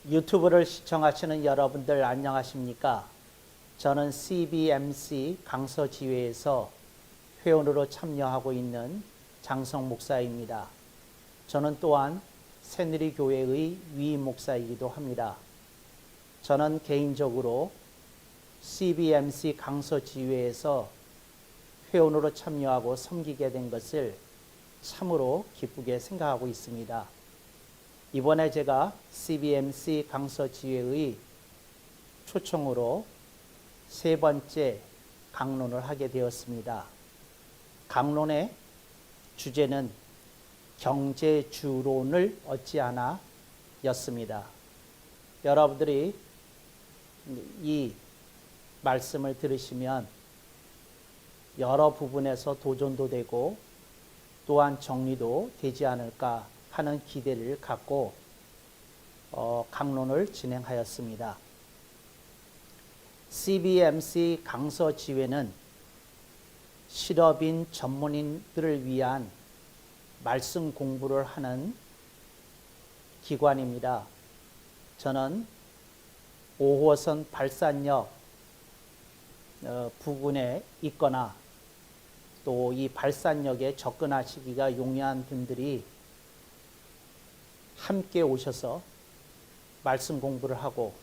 유튜브를 시청하시는 여러분들 안녕하십니까? 저는 CBMC 강서지회에서 회원으로 참여하고 있는 장성 목사입니다. 저는 또한 새누리교회의 위임 목사이기도 합니다. 저는 개인적으로 CBMC 강서지회에서 회원으로 참여하고 섬기게 된 것을 참으로 기쁘게 생각하고 있습니다. 이번에 제가 CBMC 강서지회의 초청으로 세 번째 강론을 하게 되었습니다. 강론의 주제는 경제주론을 어찌하나 였습니다. 여러분들이 이 말씀을 들으시면 여러 부분에서 도전도 되고 또한 정리도 되지 않을까 하는 기대를 갖고 강론을 진행하였습니다. CBMC 강서지회는 실업인 전문인들을 위한 말씀 공부를 하는 기관입니다. 저는 5호선 발산역 부근에 있거나 또 이 발산역에 접근하시기가 용이한 분들이 함께 오셔서 말씀 공부를 하고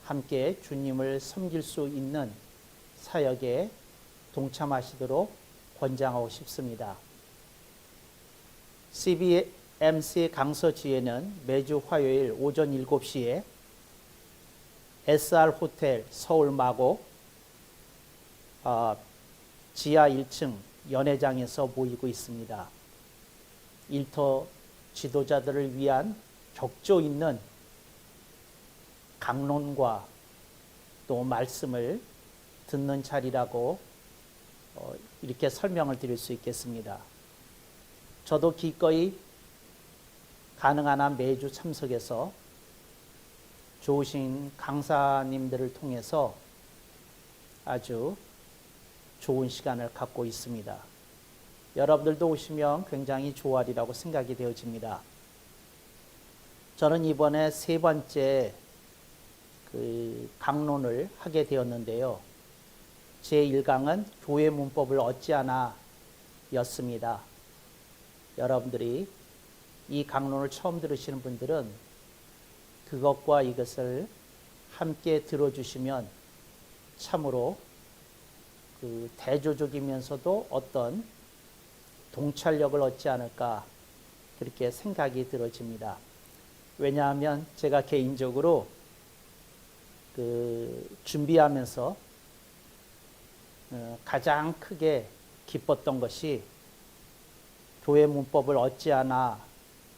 함께 주님을 섬길 수 있는 사역에 동참하시도록 권장하고 싶습니다. CBMC 강서지회는 매주 화요일 오전 7시에 SR호텔 서울 마곡 지하 1층 연회장에서 모이고 있습니다. 일터 지도자들을 위한 격조 있는 강론과 또 말씀을 듣는 자리라고 이렇게 설명을 드릴 수 있겠습니다. 저도 기꺼이 가능한 한 매주 참석해서 좋으신 강사님들을 통해서 아주 좋은 시간을 갖고 있습니다. 여러분들도 오시면 굉장히 좋아하리라고 생각이 되어집니다. 저는 이번에 세 번째 강론을 하게 되었는데요. 제1강은 교회 문법을 어찌하나 였습니다. 여러분들이 이 강론을 처음 들으시는 분들은 그것과 이것을 함께 들어주시면 참으로 대조적이면서도 어떤 동찰력을 얻지 않을까 그렇게 생각이 들어집니다. 왜냐하면 제가 개인적으로 준비하면서 가장 크게 기뻤던 것이 교회 문법을 어찌하나와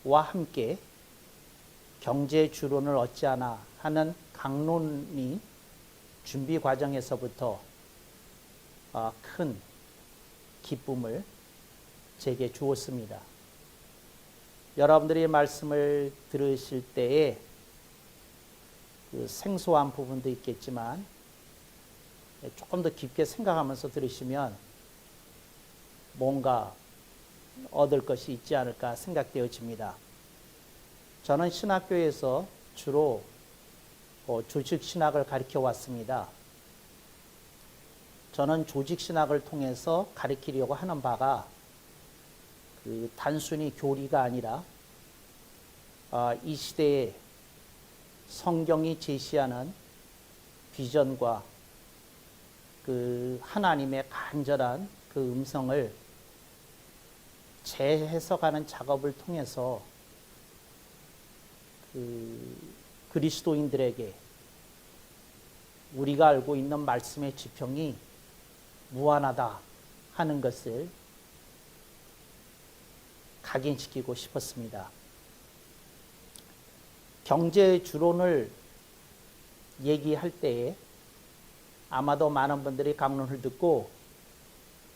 함께 경제주론을 어찌하나 하는 강론이 준비 과정에서부터 큰 기쁨을 제게 주었습니다. 여러분들이 말씀을 들으실 때에 생소한 부분도 있겠지만 조금 더 깊게 생각하면서 들으시면 뭔가 얻을 것이 있지 않을까 생각되어집니다. 저는 신학교에서 주로 조직신학을 가르쳐 왔습니다. 저는 조직신학을 통해서 가르치려고 하는 바가 단순히 교리가 아니라 이 시대에 성경이 제시하는 비전과 하나님의 간절한 음성을 재해석하는 작업을 통해서 그리스도인들에게 우리가 알고 있는 말씀의 지평이 무한하다 하는 것을 각인시키고 싶었습니다. 경제주론을 얘기할 때에 아마도 많은 분들이 강론을 듣고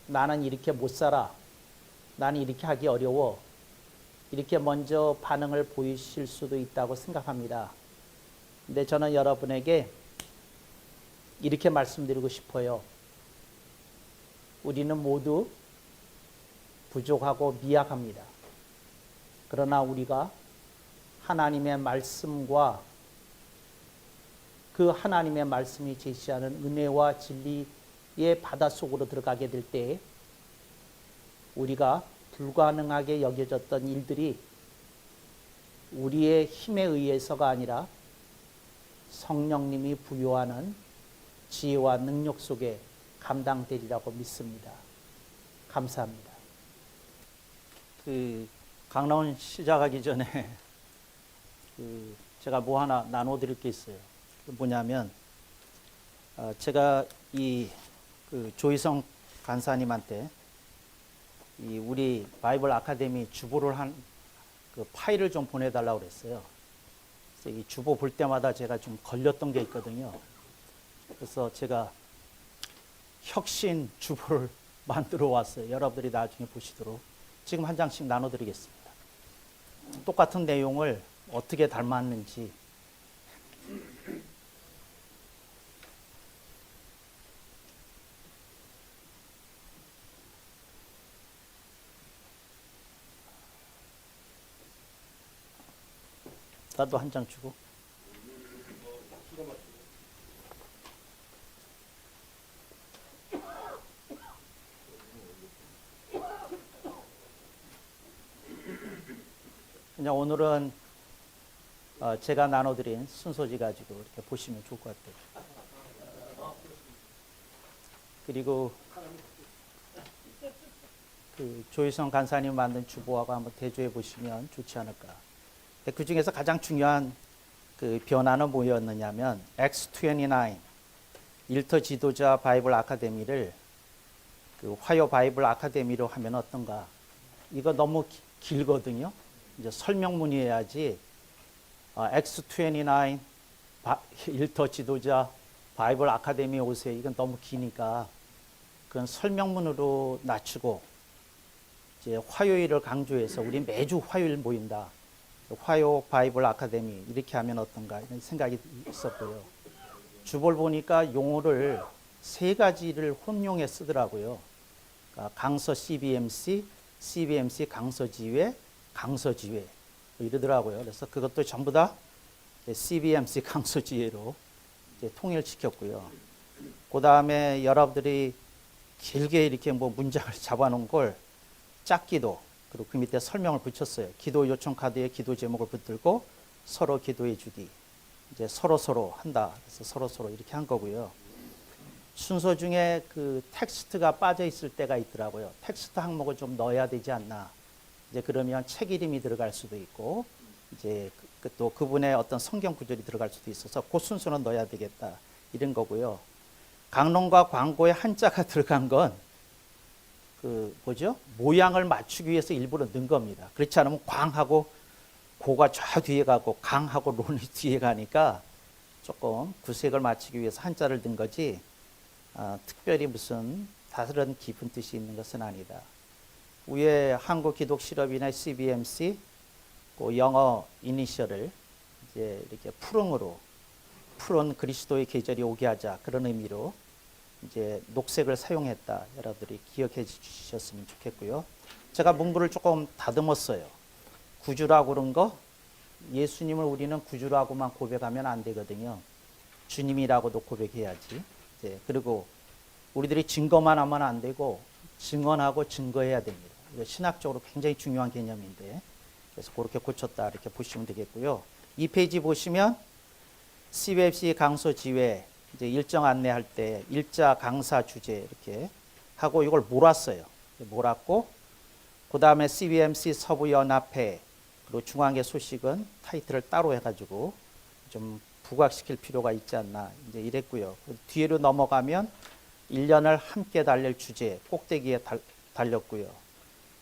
나는 이렇게 못 살아, 나는 이렇게 하기 어려워, 이렇게 먼저 반응을 보이실 수도 있다고 생각합니다. 근데 저는 여러분에게 이렇게 말씀드리고 싶어요. 우리는 모두 부족하고 미약합니다. 그러나 우리가 하나님의 말씀과 그 하나님의 말씀이 제시하는 은혜와 진리의 바닷속으로 들어가게 될 때 우리가 불가능하게 여겨졌던 일들이 우리의 힘에 의해서가 아니라 성령님이 부여하는 지혜와 능력 속에 감당되리라고 믿습니다. 감사합니다. 강론 시작하기 전에 제가 뭐 하나 나눠드릴 게 있어요. 뭐냐면 제가 조희성 간사님한테 우리 바이블 아카데미 주보를 한 그 파일을 좀 보내달라고 그랬어요. 그래서 이 주보 볼 때마다 제가 좀 걸렸던 게 있거든요. 그래서 제가 혁신 주보를 만들어 왔어요. 여러분들이 나중에 보시도록. 지금 한 장씩 나눠드리겠습니다. 똑같은 내용을 어떻게 닮았는지. 나도 한 장 주고. 그냥 오늘은 제가 나눠드린 순서지 가지고 이렇게 보시면 좋을 것 같아요. 그리고 조희성 간사님 만든 주보하고 한번 대조해 보시면 좋지 않을까. 그 중에서 가장 중요한 변화는 뭐였느냐면 X29 일터 지도자 바이블 아카데미를 화요 바이블 아카데미로 하면 어떤가. 이거 너무 길거든요. 이제 설명문이어야지 X29 일터 지도자 바이블 아카데미 오세요. 이건 너무 기니까 그건 설명문으로 낮추고 이제 화요일을 강조해서 우리 매주 화요일 모인다. 화요 바이블 아카데미 이렇게 하면 어떤가 이런 생각이 있었고요. 주보를 보니까 용어를 3가지를 혼용해 쓰더라고요. 그러니까 강서 CBMC, CBMC 강서지회, 강서지회 이러더라고요. 그래서 그것도 전부 다 CBMC 강서지회로 이제 통일시켰고요. 그 다음에 여러분들이 길게 이렇게 뭐 문장을 잡아놓은 걸 짝기도 그리고 그 밑에 설명을 붙였어요. 기도 요청 카드에 기도 제목을 붙들고 서로 기도해 주기. 이제 서로 한다. 그래서 서로 이렇게 한 거고요. 순서 중에 텍스트가 빠져 있을 때가 있더라고요. 텍스트 항목을 좀 넣어야 되지 않나. 이제 그러면 책 이름이 들어갈 수도 있고, 이제 또 그분의 어떤 성경 구절이 들어갈 수도 있어서 그 순서는 넣어야 되겠다. 이런 거고요. 강론과 광고에 한자가 들어간 건 모양을 맞추기 위해서 일부러 넣은 겁니다. 그렇지 않으면 광하고 고가 저 뒤에 가고 강하고 론이 뒤에 가니까 조금 구색을 맞추기 위해서 한자를 넣은 거지 특별히 무슨 다른 깊은 뜻이 있는 것은 아니다. 위에 한국기독실업이나 CBMC 영어 이니셜을 이제 이렇게 푸른 그리스도의 계절이 오게 하자 그런 의미로 이제 녹색을 사용했다. 여러분들이 기억해 주셨으면 좋겠고요. 제가 문구를 조금 다듬었어요. 구주라고 그런 거 예수님을 우리는 구주라고만 고백하면 안 되거든요. 주님이라고도 고백해야지. 네, 그리고 우리들이 증거만 하면 안 되고 증언하고 증거해야 됩니다. 이거 신학적으로 굉장히 중요한 개념인데 그래서 그렇게 고쳤다 이렇게 보시면 되겠고요. 이 페이지 보시면 CBFC 강서지회 이제 일정 안내할 때 일자 강사 주제 이렇게 하고 이걸 몰았어요. 몰았고 그 다음에 CBMC 서부연합회 그리고 중앙계 소식은 타이틀을 따로 해가지고 좀 부각시킬 필요가 있지 않나 이제 이랬고요. 뒤로 넘어가면 1년을 함께 달릴 주제 꼭대기에 달렸고요.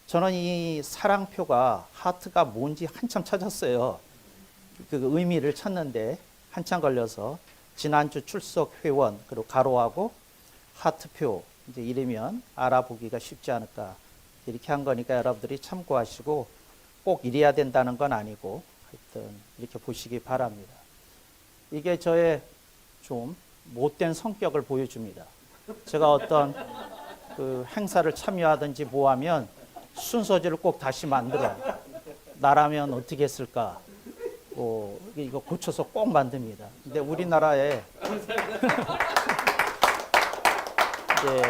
저는 이 사랑표가 하트가 뭔지 한참 찾았어요. 그 의미를 찾는데 한참 걸려서 지난주 출석 회원 그리고 가로하고 하트표 이제 이러면 알아보기가 쉽지 않을까 이렇게 한 거니까 여러분들이 참고하시고 꼭 이래야 된다는 건 아니고 하여튼 이렇게 보시기 바랍니다. 이게 저의 좀 못된 성격을 보여줍니다. 제가 어떤 행사를 참여하든지 뭐 하면 순서지를 꼭 다시 만들어요. 나라면 어떻게 했을까? 이거 고쳐서 꼭 만듭니다. 근데 우리나라에 이제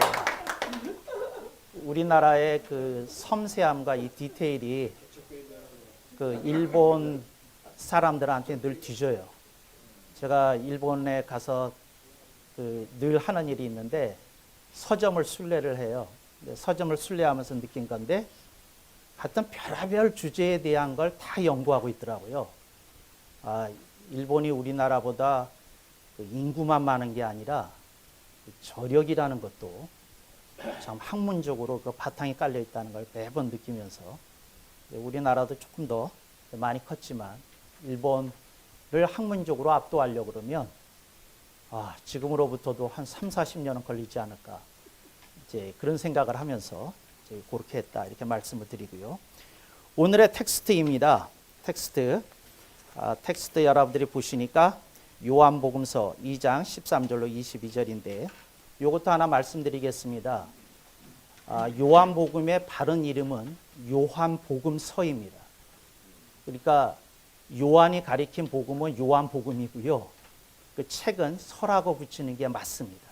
우리나라의 그 섬세함과 이 디테일이 그 일본 사람들한테 늘 뒤져요. 제가 일본에 가서 늘 하는 일이 있는데 서점을 순례를 해요. 서점을 순례하면서 느낀 건데 하여튼 별의별 주제에 대한 걸 다 연구하고 있더라고요. 일본이 우리나라보다 인구만 많은 게 아니라 저력이라는 것도 참 학문적으로 그 바탕이 깔려 있다는 걸 매번 느끼면서 우리나라도 조금 더 많이 컸지만 일본을 학문적으로 압도하려고 그러면 지금으로부터도 한 3, 40년은 걸리지 않을까 이제 그런 생각을 하면서 이제 그렇게 했다 이렇게 말씀을 드리고요. 오늘의 텍스트입니다. 텍스트 여러분들이 보시니까 요한복음서 2장 13절로 22절인데 이것도 하나 말씀드리겠습니다. 요한복음의 바른 이름은 요한복음서입니다. 그러니까 요한이 가리킨 복음은 요한복음이고요. 그 책은 서라고 붙이는 게 맞습니다.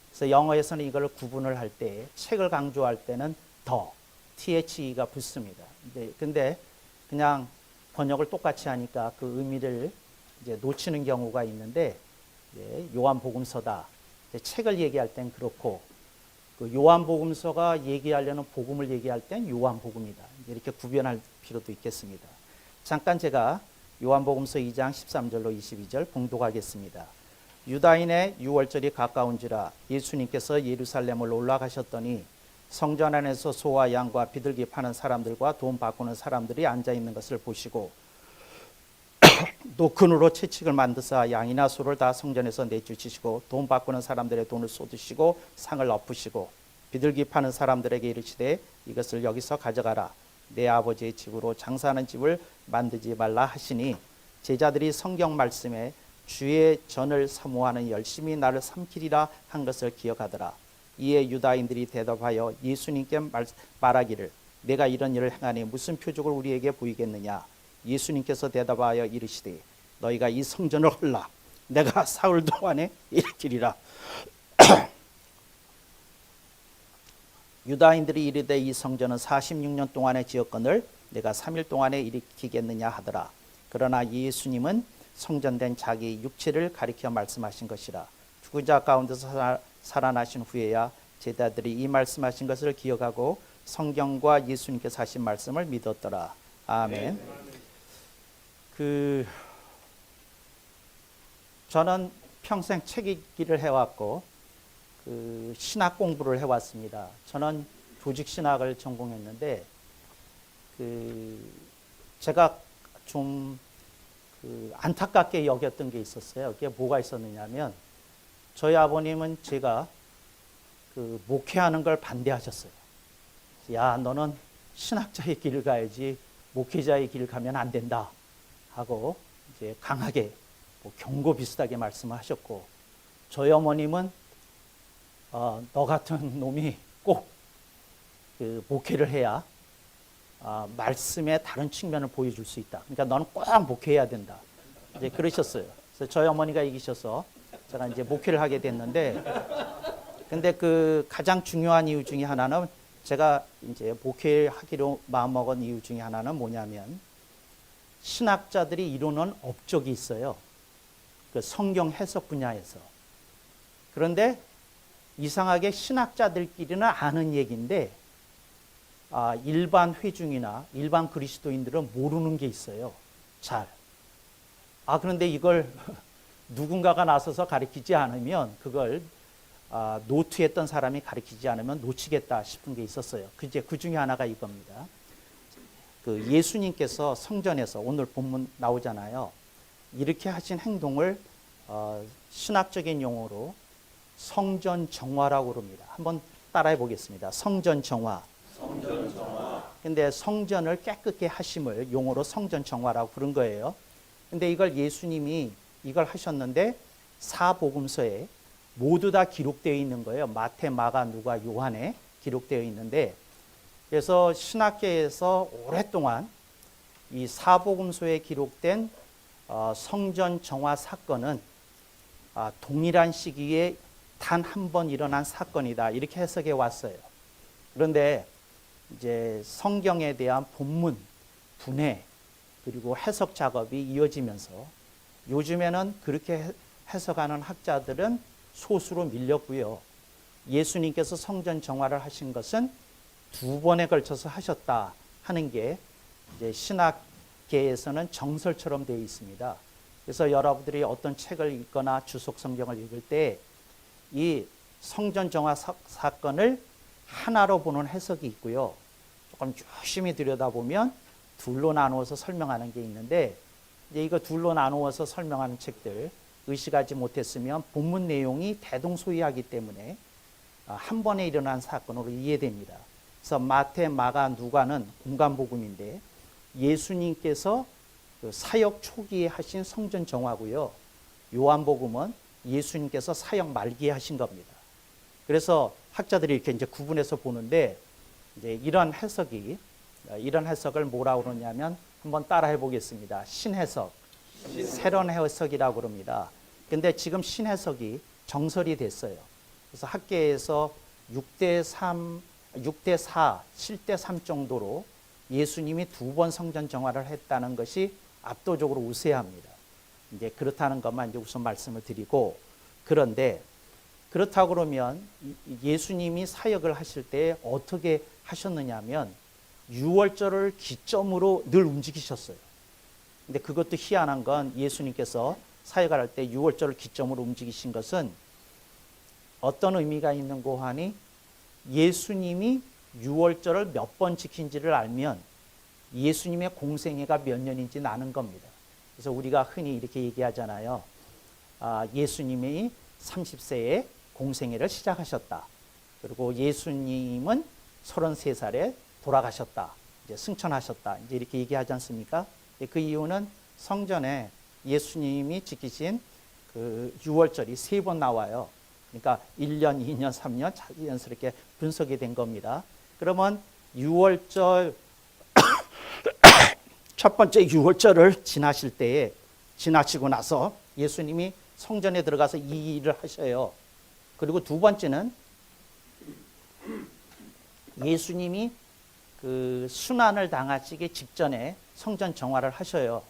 그래서 영어에서는 이걸 구분을 할 때 책을 강조할 때는 THE가 붙습니다. 근데 그냥 번역을 똑같이 하니까 그 의미를 이제 놓치는 경우가 있는데 요한복음서다. 책을 얘기할 땐 그렇고 그 요한복음서가 얘기하려는 복음을 얘기할 땐 요한복음이다. 이렇게 구별할 필요도 있겠습니다. 잠깐 제가 요한복음서 2장 13절로 22절 봉독하겠습니다. 유다인의 유월절이 가까운지라 예수님께서 예루살렘을 올라가셨더니 성전 안에서 소와 양과 비둘기 파는 사람들과 돈 바꾸는 사람들이 앉아있는 것을 보시고 또 그누로 채찍을 만드사 양이나 소를 다 성전에서 내쫓으시고 돈 바꾸는 사람들의 돈을 쏟으시고 상을 엎으시고 비둘기 파는 사람들에게 이르시되 이것을 여기서 가져가라. 내 아버지의 집으로 장사하는 집을 만들지 말라 하시니 제자들이 성경 말씀에 주의 전을 사모하는 열심히 나를 삼키리라 한 것을 기억하더라. 이에 유다인들이 대답하여 예수님께 말하기를 내가 이런 일을 행하니 무슨 표적을 우리에게 보이겠느냐. 예수님께서 대답하여 이르시되 너희가 이 성전을 헐라. 내가 사흘 동안에 일으키리라. 유다인들이 이르되 이 성전은 46년 동안에 지었거늘 내가 3일 동안에 일으키겠느냐 하더라. 그러나 예수님은 성전된 자기 육체를 가리켜 말씀하신 것이라. 죽은 자 가운데서 살아나신 후에야 제자들이 이 말씀하신 것을 기억하고 성경과 예수님께서 하신 말씀을 믿었더라. 아멘. 저는 평생 책 읽기를 해왔고 신학 공부를 해왔습니다. 저는 조직 신학을 전공했는데 제가 좀 안타깝게 여겼던 게 있었어요. 그게 뭐가 있었느냐면 저희 아버님은 제가 목회하는 걸 반대하셨어요. 야, 너는 신학자의 길을 가야지 목회자의 길을 가면 안 된다 하고 이제 강하게 경고 비슷하게 말씀을 하셨고 저희 어머님은 너 같은 놈이 꼭 목회를 해야 말씀의 다른 측면을 보여줄 수 있다. 그러니까 너는 꼭 목회해야 된다. 이제 그러셨어요. 그래서 저희 어머니가 이기셔서 제가 이제 목회를 하게 됐는데, 근데 가장 중요한 이유 중에 하나는 제가 이제 목회하기로 마음먹은 이유 중에 하나는 뭐냐면 신학자들이 이루는 업적이 있어요. 성경 해석 분야에서. 그런데 이상하게 신학자들끼리는 아는 얘기인데 일반 회중이나 일반 그리스도인들은 모르는 게 있어요. 잘. 그런데 이걸 누군가가 나서서 가르치지 않으면 그걸 노트했던 사람이 가르치지 않으면 놓치겠다 싶은 게 있었어요. 그 중에 하나가 이겁니다. 예수님께서 성전에서 오늘 본문 나오잖아요. 이렇게 하신 행동을 신학적인 용어로 성전 정화라고 그럽니다. 한번 따라해 보겠습니다. 성전 정화. 근데 성전을 깨끗게 하심을 용어로 성전 정화라고 부른 거예요. 근데 이걸 예수님이 이걸 하셨는데 사복음서에 모두 다 기록되어 있는 거예요. 마태, 마가, 누가, 요한에 기록되어 있는데, 그래서 신학계에서 오랫동안 이 사복음서에 기록된 성전 정화 사건은 동일한 시기에 단 한 번 일어난 사건이다. 이렇게 해석해 왔어요. 그런데 이제 성경에 대한 본문, 분해, 그리고 해석 작업이 이어지면서 요즘에는 그렇게 해석하는 학자들은 소수로 밀렸고요. 예수님께서 성전 정화를 하신 것은 두 번에 걸쳐서 하셨다 하는 게 이제 신학계에서는 정설처럼 되어 있습니다. 그래서 여러분들이 어떤 책을 읽거나 주석 성경을 읽을 때 이 성전 정화 사건을 하나로 보는 해석이 있고요. 조금 유심히 들여다보면 둘로 나누어서 설명하는 게 있는데 이제 이거 둘로 나누어서 설명하는 책들 의식하지 못했으면 본문 내용이 대동소이하기 때문에 한 번에 일어난 사건으로 이해됩니다. 그래서 마태, 마가, 누가는 공간복음인데 예수님께서 그 사역 초기에 하신 성전 정화고요. 요한복음은 예수님께서 사역 말기에 하신 겁니다. 그래서 학자들이 이렇게 이제 구분해서 보는데 이제 이런 해석을 뭐라고 그러냐면 한번 따라해 보겠습니다. 신해석, 새로운 해석이라고 그럽니다. 근데 지금 신해석이 정설이 됐어요. 그래서 학계에서 6대 4, 7대 3 정도로 예수님이 두 번 성전 정화를 했다는 것이 압도적으로 우세합니다. 이제 그렇다는 것만 이제 우선 말씀을 드리고, 그런데 그렇다고 그러면 예수님이 사역을 하실 때 어떻게 하셨느냐면 6월절을 기점으로 늘 움직이셨어요. 근데 그것도 희한한 건 예수님께서 사역을 할 때 6월절을 기점으로 움직이신 것은 어떤 의미가 있는고 하니 예수님이 6월절을 몇 번 지킨지를 알면 예수님의 공생애가 몇 년인지 아는 겁니다. 그래서 우리가 흔히 이렇게 얘기하잖아요. 예수님이 30세에 공생애를 시작하셨다. 그리고 예수님은 33살에 돌아가셨다. 이제 승천하셨다. 이제 이렇게 얘기하지 않습니까? 그 이유는 성전에 예수님이 지키신 그 6월절이 3번 나와요. 그러니까 1년, 2년, 3년 자연스럽게 분석이 된 겁니다. 그러면 6월절 첫 번째 6월절을 지나시고 나서 예수님이 성전에 들어가서 이 일을 하셔요. 그리고 두 번째는 예수님이 그 순환을 당하시기 직전에 성전 정화를 하셔요.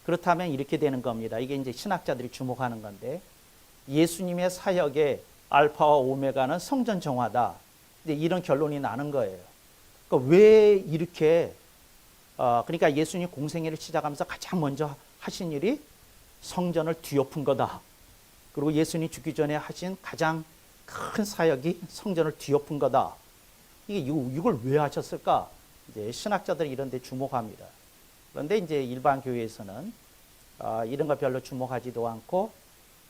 그렇다면 이렇게 되는 겁니다. 이게 이제 신학자들이 주목하는 건데 예수님의 사역의 알파와 오메가는 성전 정화다. 근데 이런 결론이 나는 거예요. 그러니까 왜 이렇게 그러니까 예수님 공생애를 시작하면서 가장 먼저 하신 일이 성전을 뒤엎은 거다. 그리고 예수님 죽기 전에 하신 가장 큰 사역이 성전을 뒤엎은 거다. 이걸 왜 하셨을까? 이제 신학자들이 이런 데 주목합니다. 그런데 이제 일반 교회에서는 이런 거 별로 주목하지도 않고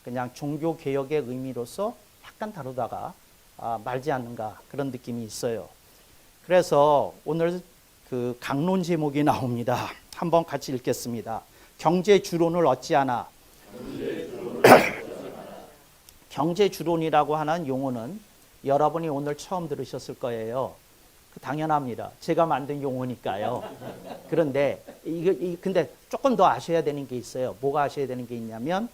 그냥 종교 개혁의 의미로서 약간 다루다가 말지 않는가 그런 느낌이 있어요. 그래서 오늘 그 강론 제목이 나옵니다. 한번 같이 읽겠습니다. 경제 주론을 어찌하나. 경제 주론이라고 하는 용어는 여러분이 오늘 처음 들으셨을 거예요. 당연합니다. 제가 만든 용어니까요. 그런데 근데 조금 더 아셔야 되는 게 있어요. 뭐가 아셔야 되는 게 있냐면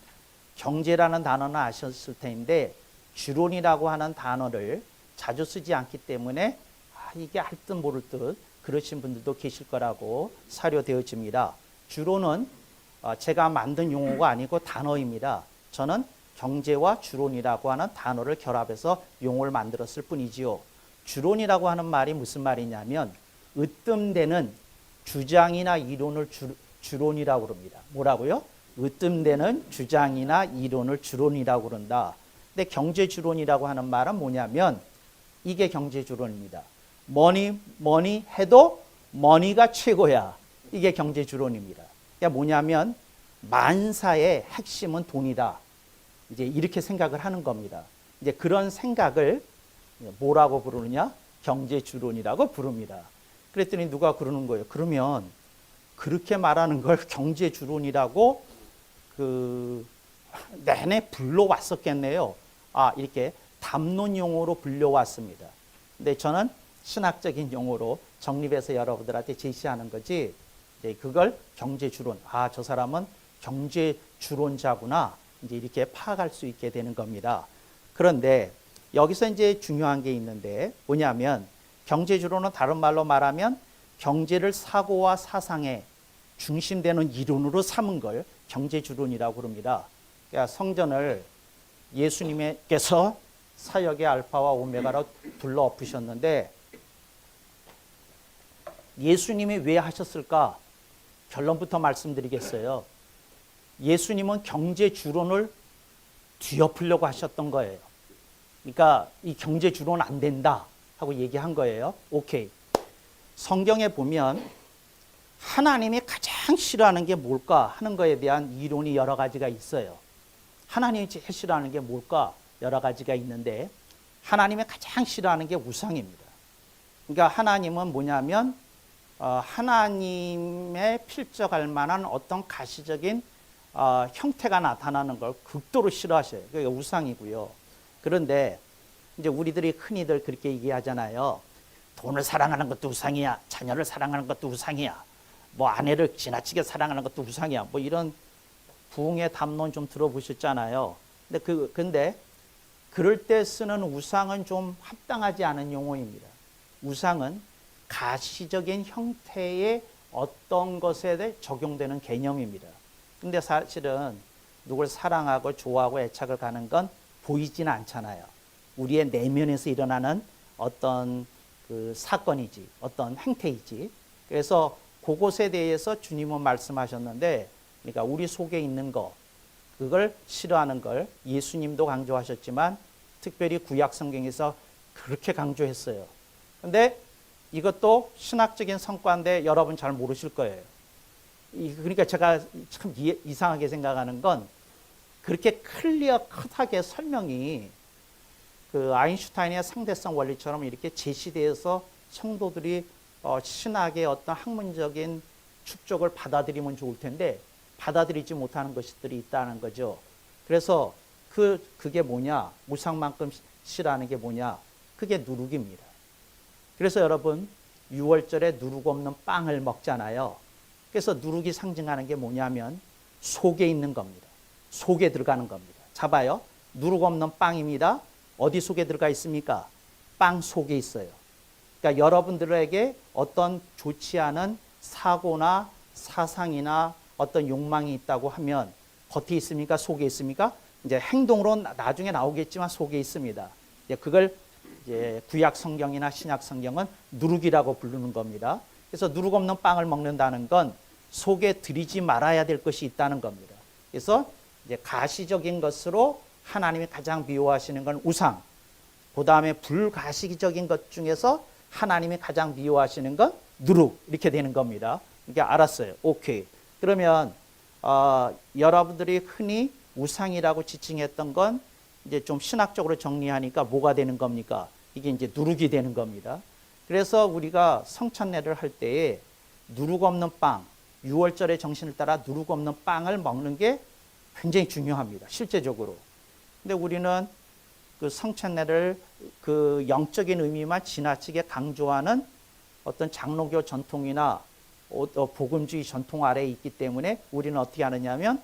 경제라는 단어는 아셨을 텐데 주론이라고 하는 단어를 자주 쓰지 않기 때문에 이게 알 듯 모를 듯 그러신 분들도 계실 거라고 사료되어집니다. 주론은 제가 만든 용어가 아니고 단어입니다. 저는 경제와 주론이라고 하는 단어를 결합해서 용어를 만들었을 뿐이지요. 주론이라고 하는 말이 무슨 말이냐면 으뜸되는 주장이나 이론을 주론이라고 그럽니다. 뭐라고요? 으뜸되는 주장이나 이론을 주론이라고 그런다. 근데 경제주론이라고 하는 말은 뭐냐면 이게 경제주론입니다. 뭐니 해도 머니가 최고야. 이게 경제주론입니다. 그러니까 뭐냐면 만사의 핵심은 돈이다. 이제 이렇게 생각을 하는 겁니다. 이제 그런 생각을 뭐라고 부르느냐? 경제주론이라고 부릅니다. 그랬더니 누가 그러는 거예요. 그러면 그렇게 말하는 걸 경제주론이라고 내내 불러왔었겠네요. 이렇게 담론 용어로 불려왔습니다. 근데 저는 신학적인 용어로 정립해서 여러분들한테 제시하는 거지, 그걸 경제주론, 저 사람은 경제 주론자구나 이제 이렇게 파악할 수 있게 되는 겁니다. 그런데 여기서 이제 중요한 게 있는데 뭐냐면 경제 주론은 다른 말로 말하면 경제를 사고와 사상의 중심되는 이론으로 삼은 걸 경제 주론이라고 그럽니다. 그러니까 성전을 예수님께서 사역의 알파와 오메가로 둘러 엎으셨는데 예수님이 왜 하셨을까? 결론부터 말씀드리겠어요. 예수님은 경제 주론을 뒤엎으려고 하셨던 거예요. 그러니까 이 경제 주론 안 된다 하고 얘기한 거예요. 오케이. 성경에 보면 하나님이 가장 싫어하는 게 뭘까 하는 거에 대한 이론이 여러 가지가 있어요. 하나님이 제일 싫어하는 게 뭘까? 여러 가지가 있는데 하나님이 가장 싫어하는 게 우상입니다. 그러니까 하나님은 뭐냐면 하나님의 필적할 만한 어떤 가시적인 형태가 나타나는 걸 극도로 싫어하셔요. 그게 우상이고요. 그런데 이제 우리들이 흔히들 그렇게 얘기하잖아요. 돈을 사랑하는 것도 우상이야. 자녀를 사랑하는 것도 우상이야. 뭐 아내를 지나치게 사랑하는 것도 우상이야. 뭐 이런 부흥의 담론 좀 들어보셨잖아요. 근데 그럴 때 쓰는 우상은 좀 합당하지 않은 용어입니다. 우상은 가시적인 형태의 어떤 것에 대해 적용되는 개념입니다. 근데 사실은 누굴 사랑하고 좋아하고 애착을 가는 건 보이지는 않잖아요. 우리의 내면에서 일어나는 어떤 그 사건이지, 어떤 행태이지. 그래서 그것에 대해서 주님은 말씀하셨는데, 그러니까 우리 속에 있는 거, 그걸 싫어하는 걸 예수님도 강조하셨지만 특별히 구약 성경에서 그렇게 강조했어요. 근데 이것도 신학적인 성과인데 여러분 잘 모르실 거예요. 그러니까 제가 참 이상하게 생각하는 건 그렇게 클리어컷하게 설명이 그 아인슈타인의 상대성 원리처럼 이렇게 제시되어서 성도들이 신학의 어떤 학문적인 축적을 받아들이면 좋을 텐데 받아들이지 못하는 것들이 있다는 거죠. 그래서 그게 뭐냐? 우상만큼 싫어하는 게 뭐냐? 그게 누룩입니다. 그래서 여러분 6월절에 누룩 없는 빵을 먹잖아요. 그래서 누룩이 상징하는 게 뭐냐면 속에 있는 겁니다. 속에 들어가는 겁니다. 잡아요. 누룩 없는 빵입니다. 어디 속에 들어가 있습니까? 빵 속에 있어요. 그러니까 여러분들에게 어떤 좋지 않은 사고나 사상이나 어떤 욕망이 있다고 하면 겉에 있습니까? 속에 있습니까? 이제 행동으로 나중에 나오겠지만 속에 있습니다. 그걸 이제 구약 성경이나 신약 성경은 누룩이라고 부르는 겁니다. 그래서 누룩 없는 빵을 먹는다는 건 속에 들이지 말아야 될 것이 있다는 겁니다. 그래서 이제 가시적인 것으로 하나님이 가장 미워하시는 건 우상. 그 다음에 불가시적인 것 중에서 하나님이 가장 미워하시는 건 누룩. 이렇게 되는 겁니다. 그러니까 알았어요. 오케이. 그러면 여러분들이 흔히 우상이라고 지칭했던 건 이제 좀 신학적으로 정리하니까 뭐가 되는 겁니까? 이게 이제 누룩이 되는 겁니다. 그래서 우리가 성찬례를 할 때에 누룩 없는 빵, 6월절의 정신을 따라 누룩 없는 빵을 먹는 게 굉장히 중요합니다. 실제적으로. 근데 우리는 그 성찬례를 그 영적인 의미만 지나치게 강조하는 어떤 장로교 전통이나 복음주의 전통 아래에 있기 때문에 우리는 어떻게 하느냐면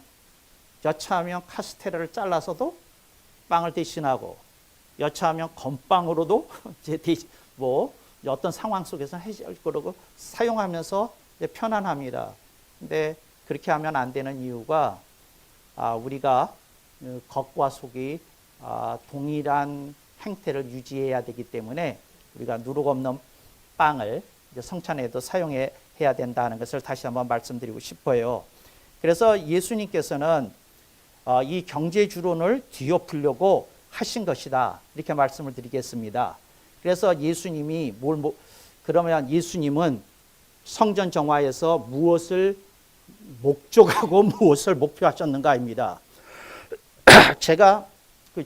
여차하면 카스테라를 잘라서도 빵을 대신하고 여차하면 건빵으로도 뭐 어떤 상황 속에서 해줄 거라고 사용하면서 편안합니다. 근데 그렇게 하면 안 되는 이유가 우리가 겉과 속이 동일한 행태를 유지해야 되기 때문에 우리가 누룩 없는 빵을 성찬에도 사용해야 된다는 것을 다시 한번 말씀드리고 싶어요. 그래서 예수님께서는 이 경제주론을 뒤엎으려고 하신 것이다. 이렇게 말씀을 드리겠습니다. 그래서 예수님이 그러면 예수님은 성전 정화에서 무엇을 목적하고 무엇을 목표하셨는가입니다. 제가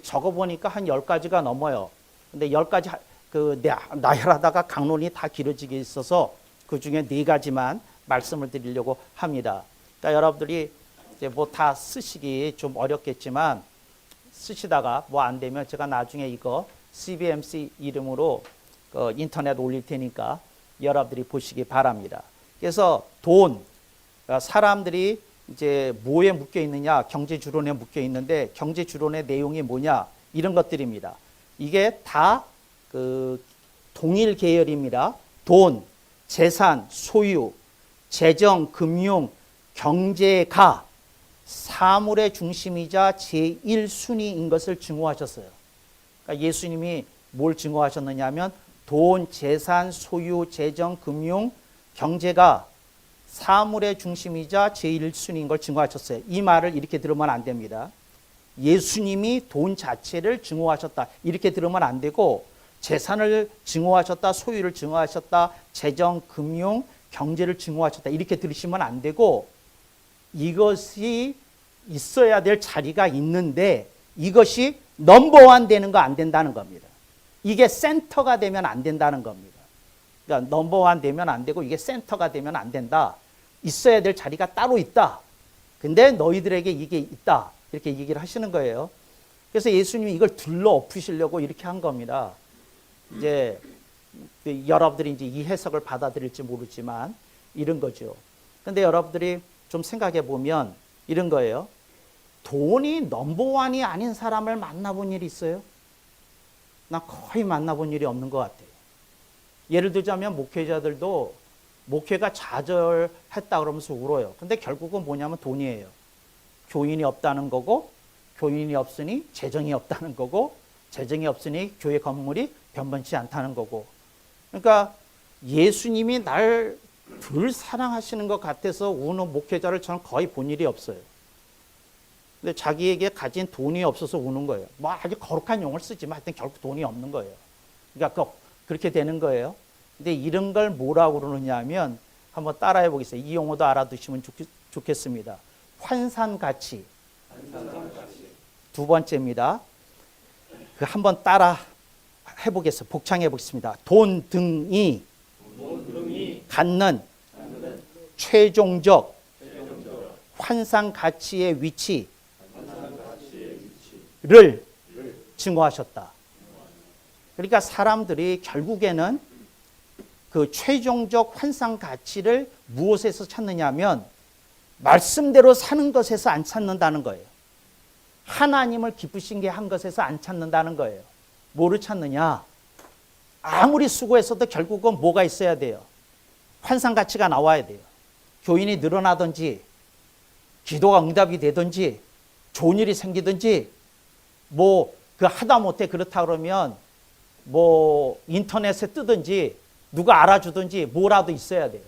적어보니까 한 10가지가 넘어요. 근데 10가지 나열하다가 강론이 다 길어지게 있어서 그 중에 4가지만 말씀을 드리려고 합니다. 그러니까 여러분들이 이제 뭐 다 쓰시기 좀 어렵겠지만 쓰시다가 뭐 안 되면 제가 나중에 이거 CBMC 이름으로 인터넷 올릴 테니까 여러분들이 보시기 바랍니다. 그래서 돈, 사람들이 이제 뭐에 묶여 있느냐? 경제주론에 묶여 있는데 경제주론의 내용이 뭐냐? 이런 것들입니다. 이게 다 그 동일 계열입니다. 돈, 재산, 소유, 재정, 금융, 경제가 사물의 중심이자 제1순위인 것을 증오하셨어요. 그러니까 예수님이 뭘 증오하셨느냐 하면 돈, 재산, 소유, 재정, 금융, 경제가 사물의 중심이자 제1순위인 걸 증오하셨어요. 이 말을 이렇게 들으면 안 됩니다. 예수님이 돈 자체를 증오하셨다. 이렇게 들으면 안 되고 재산을 증오하셨다. 소유를 증오하셨다. 재정, 금융, 경제를 증오하셨다. 이렇게 들으시면 안 되고 이것이 있어야 될 자리가 있는데 이것이 넘버원 되는 거 안 된다는 겁니다. 이게 센터가 되면 안 된다는 겁니다. 그러니까 넘버원 되면 안 되고 이게 센터가 되면 안 된다. 있어야 될 자리가 따로 있다. 근데 너희들에게 이게 있다. 이렇게 얘기를 하시는 거예요. 그래서 예수님이 이걸 둘러 엎으시려고 이렇게 한 겁니다. 이제 여러분들이 이제 이 해석을 받아들일지 모르지만 이런 거죠. 근데 여러분들이 좀 생각해 보면 이런 거예요. 돈이 넘버원이 아닌 사람을 만나본 일이 있어요? 나 거의 만나본 일이 없는 것 같아요. 예를 들자면 목회자들도 목회가 좌절했다 그러면서 울어요. 근데 결국은 뭐냐면 돈이에요. 교인이 없다는 거고 교인이 없으니 재정이 없다는 거고 재정이 없으니 교회 건물이 변변치 않다는 거고. 그러니까 예수님이 날 덜 사랑하시는 것 같아서 우는 목회자를 저는 거의 본 일이 없어요. 근데 자기에게 가진 돈이 없어서 우는 거예요. 뭐 아주 거룩한 용어를 쓰지만 하여튼 결국 돈이 없는 거예요. 그러니까 그렇게 되는 거예요. 근데 이런 걸 뭐라고 그러느냐 하면 한번 따라해 보겠습니다. 이 용어도 알아두시면 좋겠습니다. 환산가치. 두 번째입니다. 그 한번 따라 해보겠습니다. 복창해 보겠습니다. 돈 등이 갖는 최종적 환상가치의 위치를 증오하셨다. 그러니까 사람들이 결국에는 그 최종적 환상가치를 무엇에서 찾느냐 하면 말씀대로 사는 것에서 안 찾는다는 거예요. 하나님을 기쁘신 게 한 것에서 안 찾는다는 거예요. 뭐를 찾느냐? 아무리 수고했어도 결국은 뭐가 있어야 돼요? 환상가치가 나와야 돼요. 교인이 늘어나든지 기도가 응답이 되든지 좋은 일이 생기든지 뭐 그 하다못해 그렇다 그러면 뭐 인터넷에 뜨든지 누가 알아주든지 뭐라도 있어야 돼요.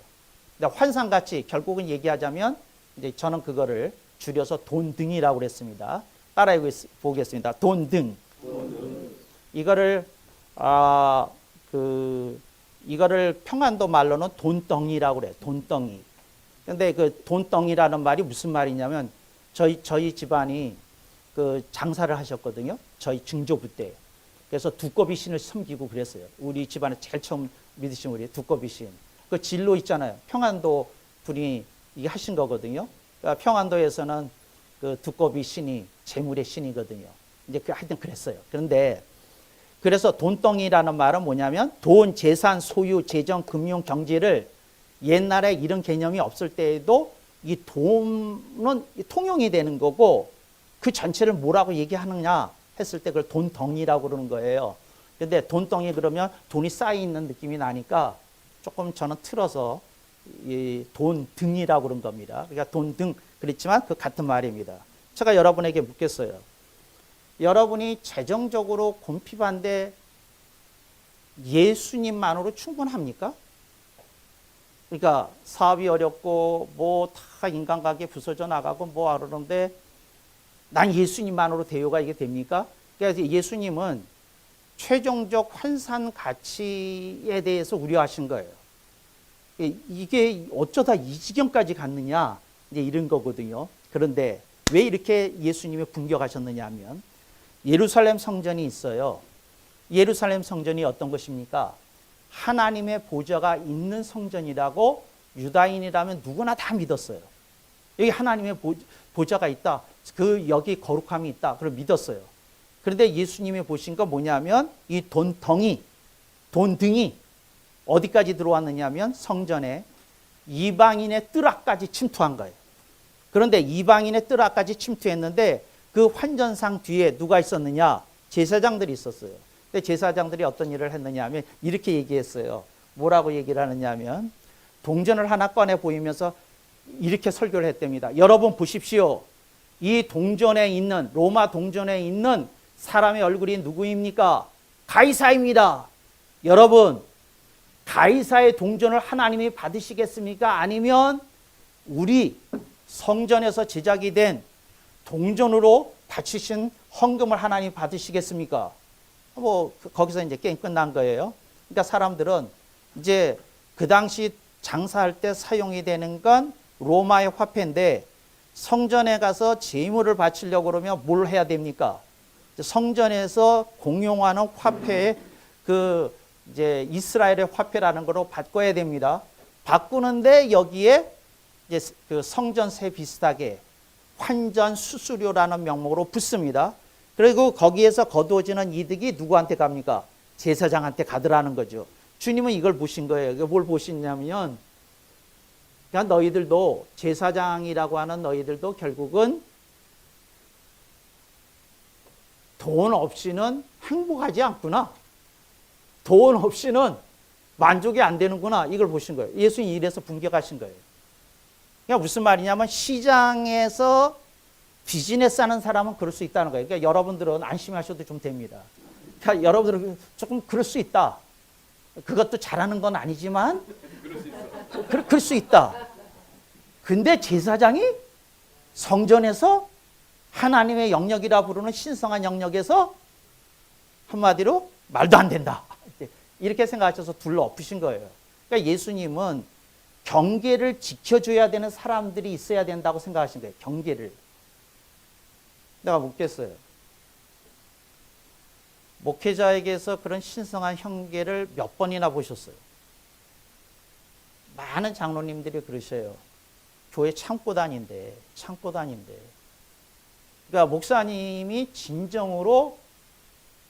근데 환상가치 결국은 얘기하자면 이제 저는 그거를 줄여서 돈 등이라고 그랬습니다. 따라해 보겠습니다. 돈 등. 이거를 이거를 평안도 말로는 돈덩이라고 그래요. 돈덩이. 근데 그 돈덩이라는 말이 무슨 말이냐면 저희 집안이 그 장사를 하셨거든요. 저희 증조부 때. 그래서 두꺼비 신을 섬기고 그랬어요. 우리 집안에 제일 처음 믿으신 우리 두꺼비 신. 그 진로 있잖아요. 평안도 분이 이게 하신 거거든요. 그러니까 평안도에서는 그 두꺼비 신이 재물의 신이거든요. 이제 하여튼 그랬어요. 그런데 그래서 돈덩이라는 말은 뭐냐면 돈, 재산, 소유, 재정, 금융, 경제를 옛날에 이런 개념이 없을 때에도 이 돈은 통용이 되는 거고 그 전체를 뭐라고 얘기하느냐 했을 때 그걸 돈덩이라고 그러는 거예요. 근데 돈덩이 그러면 돈이 쌓여 있는 느낌이 나니까 조금 저는 틀어서 이 돈등이라고 그런 겁니다. 그러니까 돈등 그렇지만 그 같은 말입니다. 제가 여러분에게 묻겠어요. 여러분이 재정적으로 곤핍한데 예수님만으로 충분합니까? 그러니까 사업이 어렵고 뭐 다 인간관계 부서져 나가고 뭐 하려는데 난 예수님만으로 대우가 이게 됩니까? 그래서 예수님은 최종적 환산 가치에 대해서 우려하신 거예요. 이게 어쩌다 이 지경까지 갔느냐 이제 이런 거거든요. 그런데 왜 이렇게 예수님이 분격하셨느냐 하면 예루살렘 성전이 있어요. 예루살렘 성전이 어떤 것입니까? 하나님의 보좌가 있는 성전이라고 유다인이라면 누구나 다 믿었어요. 여기 하나님의 보좌가 있다. 그 여기 거룩함이 있다. 그걸 믿었어요. 그런데 예수님이 보신 건 뭐냐면 이 돈덩이, 돈등이 어디까지 들어왔느냐 하면 성전에 이방인의 뜰앞까지 침투한 거예요. 그런데 이방인의 뜰 앞까지 침투했는데 그 환전상 뒤에 누가 있었느냐? 제사장들이 있었어요. 근데 제사장들이 어떤 일을 했느냐 하면 이렇게 얘기했어요. 뭐라고 얘기를 하느냐 하면 동전을 하나 꺼내 보이면서 이렇게 설교를 했답니다. 여러분 보십시오. 이 동전에 있는, 로마 동전에 있는 사람의 얼굴이 누구입니까? 가이사입니다. 여러분, 가이사의 동전을 하나님이 받으시겠습니까? 아니면 우리 성전에서 제작이 된 동전으로 바치신 헌금을 하나님 받으시겠습니까? 뭐 거기서 이제 게임 끝난 거예요. 그러니까 사람들은 이제 그 당시 장사할 때 사용이 되는 건 로마의 화폐인데 성전에 가서 제물을 바치려고 그러면 뭘 해야 됩니까? 성전에서 공용하는 화폐에 그 이제 이스라엘의 화폐라는 거로 바꿔야 됩니다. 바꾸는데 여기에 이제 그 성전세 비슷하게 환전 수수료라는 명목으로 붙습니다. 그리고 거기에서 거두어지는 이득이 누구한테 갑니까? 제사장한테 가더라는 거죠. 주님은 이걸 보신 거예요. 뭘 보시냐면, 그러니까 너희들도, 제사장이라고 하는 너희들도 결국은 돈 없이는 행복하지 않구나. 돈 없이는 만족이 안 되는구나. 이걸 보신 거예요. 예수님이 이래서 분격하신 거예요. 그러니까 무슨 말이냐면 시장에서 비즈니스 하는 사람은 그럴 수 있다는 거예요. 그러니까 여러분들은 안심하셔도 좀 됩니다. 그러니까 여러분들은 조금 그럴 수 있다. 그것도 잘하는 건 아니지만 그럴 수 있다. 근데 제사장이 성전에서 하나님의 영역이라 부르는 신성한 영역에서 한마디로 말도 안 된다. 이렇게 생각하셔서 둘러 엎으신 거예요. 그러니까 예수님은 경계를 지켜줘야 되는 사람들이 있어야 된다고 생각하신 거예요. 경계를. 내가 묻겠어요. 목회자에게서 그런 신성한 경계를 몇 번이나 보셨어요? 많은 장로님들이 그러셔요. 교회 창고단인데. 그러니까 목사님이 진정으로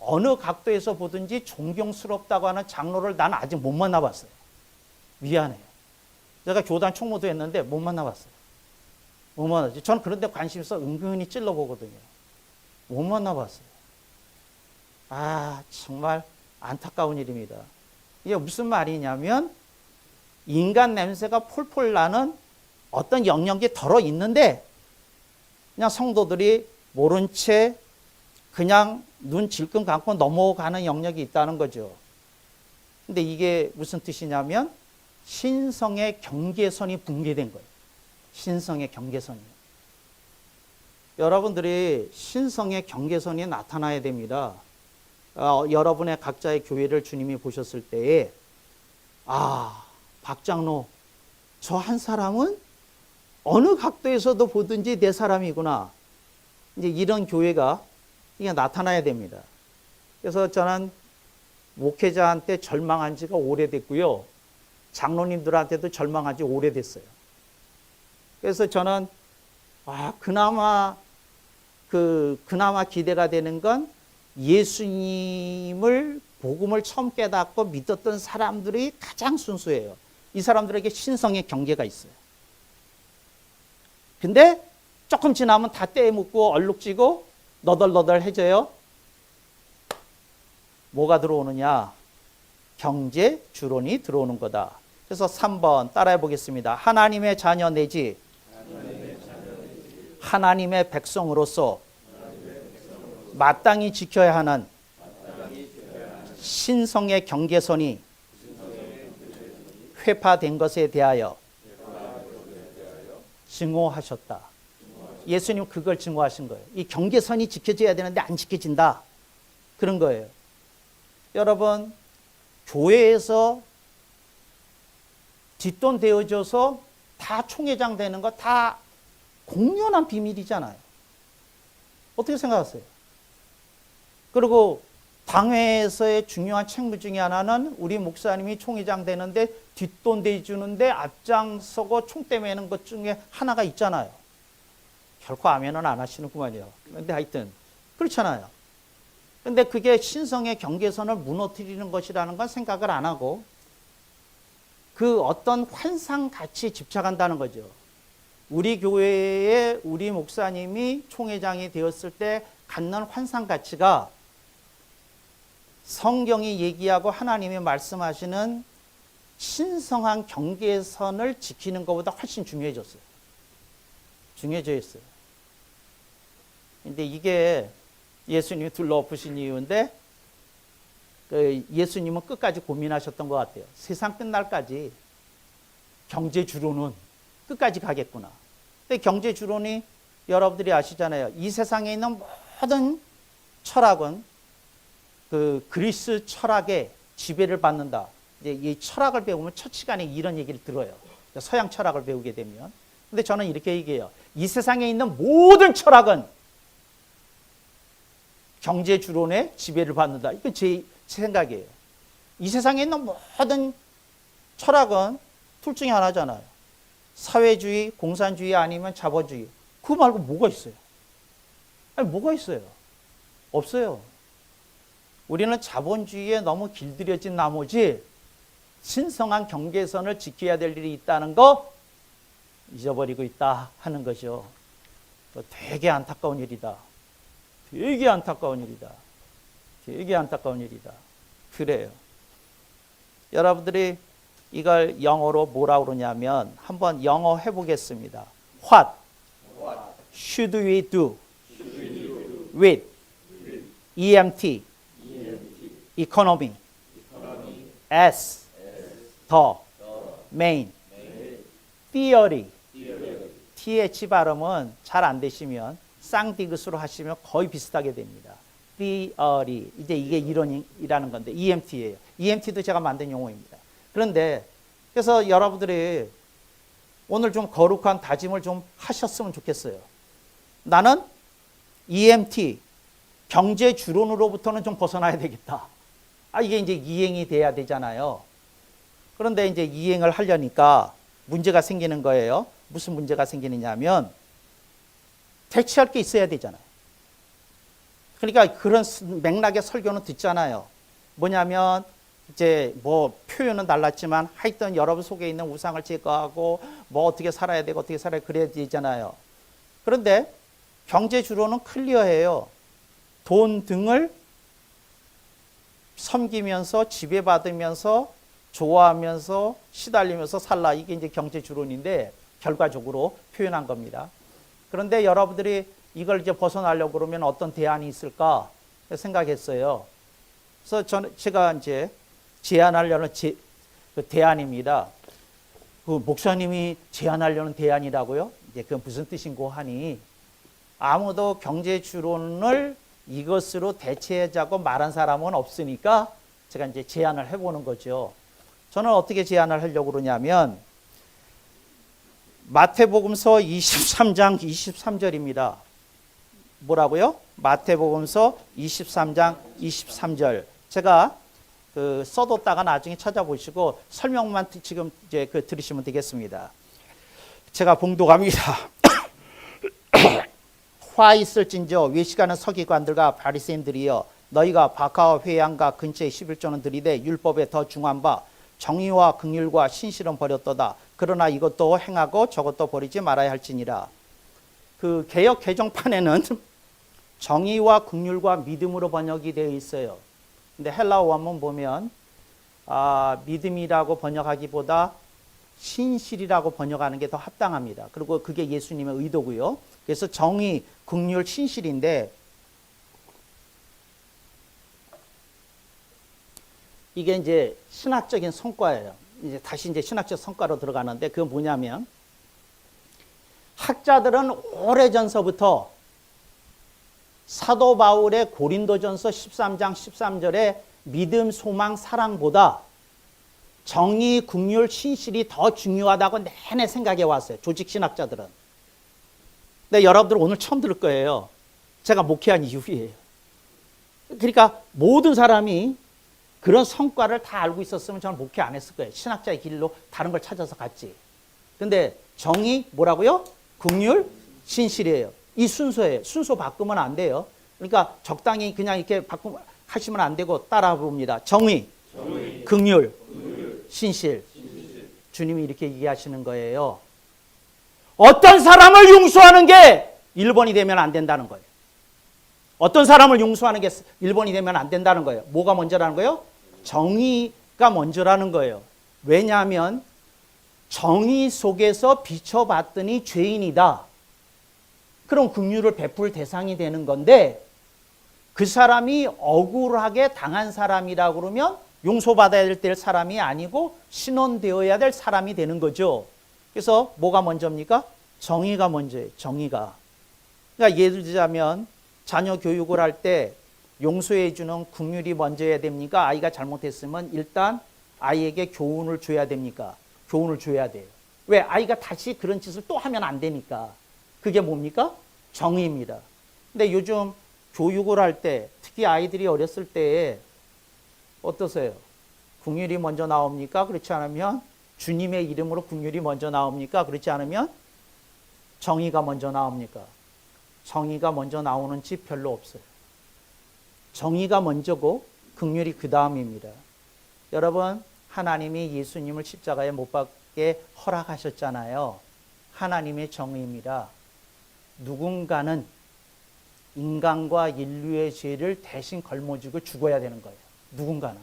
어느 각도에서 보든지 존경스럽다고 하는 장로를 나는 아직 못 만나봤어요. 미안해요. 제가 교단 총무도 했는데 못 만나봤어요. 못 만나봤어요. 저는 그런 데 관심 있어 은근히 찔러보거든요. 못 만나봤어요. 아, 정말 안타까운 일입니다. 이게 무슨 말이냐면 인간 냄새가 폴폴 나는 어떤 영역이 덜어 있는데 그냥 성도들이 모른 채 그냥 눈 질끈 감고 넘어가는 영역이 있다는 거죠. 근데 이게 무슨 뜻이냐면 신성의 경계선이 붕괴된 거예요. 신성의 경계선이. 여러분들이 신성의 경계선이 나타나야 됩니다. 여러분의 각자의 교회를 주님이 보셨을 때에 아, 박 장로, 저 한 사람은 어느 각도에서도 보든지 내 사람이구나. 이제 이런 교회가 이게 나타나야 됩니다. 그래서 저는 목회자한테 절망한 지가 오래됐고요. 장로님들한테도 절망한 지 오래됐어요. 그래서 저는 그나마 기대가 되는 건 예수님을 복음을 처음 깨닫고 믿었던 사람들이 가장 순수해요. 이 사람들에게 신성의 경계가 있어요. 근데 조금 지나면 다 떼묻고 얼룩지고 너덜너덜해져요. 뭐가 들어오느냐? 경제 주론이 들어오는 거다. 그래서 3번 따라해 보겠습니다. 하나님의 자녀 내지 하나님의 백성으로서 마땅히 지켜야 하는 신성의 경계선이 회파된 것에 대하여 증오하셨다. 예수님 그걸 증오하신 거예요. 이 경계선이 지켜져야 되는데 안 지켜진다. 그런 거예요. 여러분, 교회에서 뒷돈 대어줘서 다 총회장 되는 거 다 공연한 비밀이잖아요. 어떻게 생각하세요? 그리고 당회에서의 중요한 책무 중에 하나는 우리 목사님이 총회장 되는데 뒷돈 대주는데 앞장서고 총대 매는 것 중에 하나가 있잖아요. 결코 아멘은 안 하시는구만요. 그런데 하여튼 그렇잖아요. 그런데 그게 신성의 경계선을 무너뜨리는 것이라는 건 생각을 안 하고 그 어떤 환상같이 집착한다는 거죠. 우리 교회에 우리 목사님이 총회장이 되었을 때 갖는 환상 가치가 성경이 얘기하고 하나님이 말씀하시는 신성한 경계선을 지키는 것보다 훨씬 중요해졌어요. 중요해져 있어요. 근데 이게 예수님이 둘러엎으신 이유인데, 예수님은 끝까지 고민하셨던 것 같아요. 세상 끝날까지 경제주로는 끝까지 가겠구나. 근데 경제주론이 여러분들이 아시잖아요. 이 세상에 있는 모든 철학은 그 그리스 철학의 지배를 받는다. 이제 이 철학을 배우면 첫 시간에 이런 얘기를 들어요. 서양 철학을 배우게 되면. 근데 저는 이렇게 얘기해요. 이 세상에 있는 모든 철학은 경제주론의 지배를 받는다. 이거 제 생각이에요. 이 세상에 있는 모든 철학은 둘 중에 하나잖아요. 사회주의, 공산주의 아니면 자본주의. 그거 말고 뭐가 있어요? 아니, 뭐가 있어요? 없어요. 우리는 자본주의에 너무 길들여진 나머지 신성한 경계선을 지켜야 될 일이 있다는 거 잊어버리고 있다 하는 거죠. 되게 안타까운 일이다. 되게 안타까운 일이다. 되게 안타까운 일이다. 그래요. 여러분들이 이걸 영어로 뭐라고 그러냐면 한번 영어 해보겠습니다. What should we do with EMT, economy, as the main theory. TH 발음은 잘 안 되시면 쌍디귿으로 하시면 거의 비슷하게 됩니다. theory. 이제 이게 이론이라는 건데 EMT예요. EMT도 제가 만든 용어입니다. 그런데 그래서 여러분들이 오늘 좀 거룩한 다짐을 좀 하셨으면 좋겠어요. 나는 EMT, 경제 주론으로부터는 좀 벗어나야 되겠다. 이게 이제 이행이 돼야 되잖아요. 그런데 이제 이행을 하려니까 문제가 생기는 거예요. 무슨 문제가 생기느냐면 대체할 게 있어야 되잖아요. 그러니까 그런 맥락의 설교는 듣잖아요. 뭐냐면 이제 뭐 표현은 달랐지만 하여튼 여러분 속에 있는 우상을 제거하고 뭐 어떻게 살아야 되고 어떻게 살아야 그래야 되잖아요. 그런데 경제주로는 클리어해요. 돈 등을 섬기면서 지배받으면서 좋아하면서 시달리면서 살라. 이게 이제 경제주론인데 결과적으로 표현한 겁니다. 그런데 여러분들이 이걸 이제 벗어나려고 그러면 어떤 대안이 있을까 생각했어요. 그래서 제가 이제 제안하려는 그 대안입니다. 그 목사님이 제안하려는 대안이라고요? 이제 그건 무슨 뜻인고 하니 아무도 경제주론을 이것으로 대체하자고 말한 사람은 없으니까 제가 이제 제안을 해보는 거죠. 저는 어떻게 제안을 하려고 그러냐면 마태복음서 23장 23절입니다. 뭐라고요? 마태복음서 23장 23절. 제가 써뒀다가 나중에 찾아보시고 설명만 지금 이제 들으시면 되겠습니다. 제가 봉독합니다. 화 있을진저 외식하는 서기관들과 바리새인들이여 너희가 박하와 회양과 근처에 11조는 들이되 율법에 더 중한 바 정의와 긍휼과 신실은 버렸도다. 그러나 이것도 행하고 저것도 버리지 말아야 할지니라. 그 개역 개정판에는 정의와 긍휼과 믿음으로 번역이 되어 있어요. 근데 헬라어 원문 보면 믿음이라고 번역하기보다 신실이라고 번역하는 게 더 합당합니다. 그리고 그게 예수님의 의도고요. 그래서 정의, 긍휼, 신실인데 이게 이제 신학적인 성과예요. 이제 다시 이제 신학적 성과로 들어가는데 그건 뭐냐면 학자들은 오래전서부터 사도 바울의 고린도전서 13장 13절에 믿음, 소망, 사랑보다 정의, 긍휼, 신실이 더 중요하다고 내내 생각해 왔어요. 조직 신학자들은. 근데 여러분들 오늘 처음 들을 거예요. 제가 목회한 이후이에요. 그러니까 모든 사람이 그런 성과를 다 알고 있었으면 저는 목회 안 했을 거예요. 신학자의 길로 다른 걸 찾아서 갔지. 근데 정의 뭐라고요? 긍휼, 신실이에요. 이 순서예요. 순서 바꾸면 안 돼요. 그러니까 적당히 그냥 이렇게 하시면 안 되고 따라 부릅니다. 정의, 긍휼, 신실. 주님이 이렇게 얘기하시는 거예요. 어떤 사람을 용서하는 게 1번이 되면 안 된다는 거예요. 어떤 사람을 용서하는 게 1번이 되면 안 된다는 거예요. 뭐가 먼저라는 거예요? 정의가 먼저라는 거예요. 왜냐하면 정의 속에서 비춰봤더니 죄인이다. 그럼 긍휼을 베풀 대상이 되는 건데 그 사람이 억울하게 당한 사람이라 그러면 용서받아야 될 사람이 아니고 신원되어야 될 사람이 되는 거죠. 그래서 뭐가 먼저입니까? 정의가 먼저예요. 정의가. 그러니까 예를 들자면 자녀 교육을 할 때 용서해 주는 긍휼이 먼저야 됩니까? 아이가 잘못했으면 일단 아이에게 교훈을 줘야 됩니까? 교훈을 줘야 돼요. 왜? 아이가 다시 그런 짓을 또 하면 안 되니까. 그게 뭡니까? 정의입니다. 근데 요즘 교육을 할 때 특히 아이들이 어렸을 때 어떠세요? 긍휼이 먼저 나옵니까? 그렇지 않으면 주님의 이름으로 긍휼이 먼저 나옵니까? 그렇지 않으면 정의가 먼저 나옵니까? 정의가 먼저 나오는 집 별로 없어요. 정의가 먼저고 긍휼이 그 다음입니다. 여러분, 하나님이 예수님을 십자가에 못 박게 허락하셨잖아요. 하나님의 정의입니다. 누군가는 인간과 인류의 죄를 대신 걸머쥐고 죽어야 되는 거예요. 누군가는.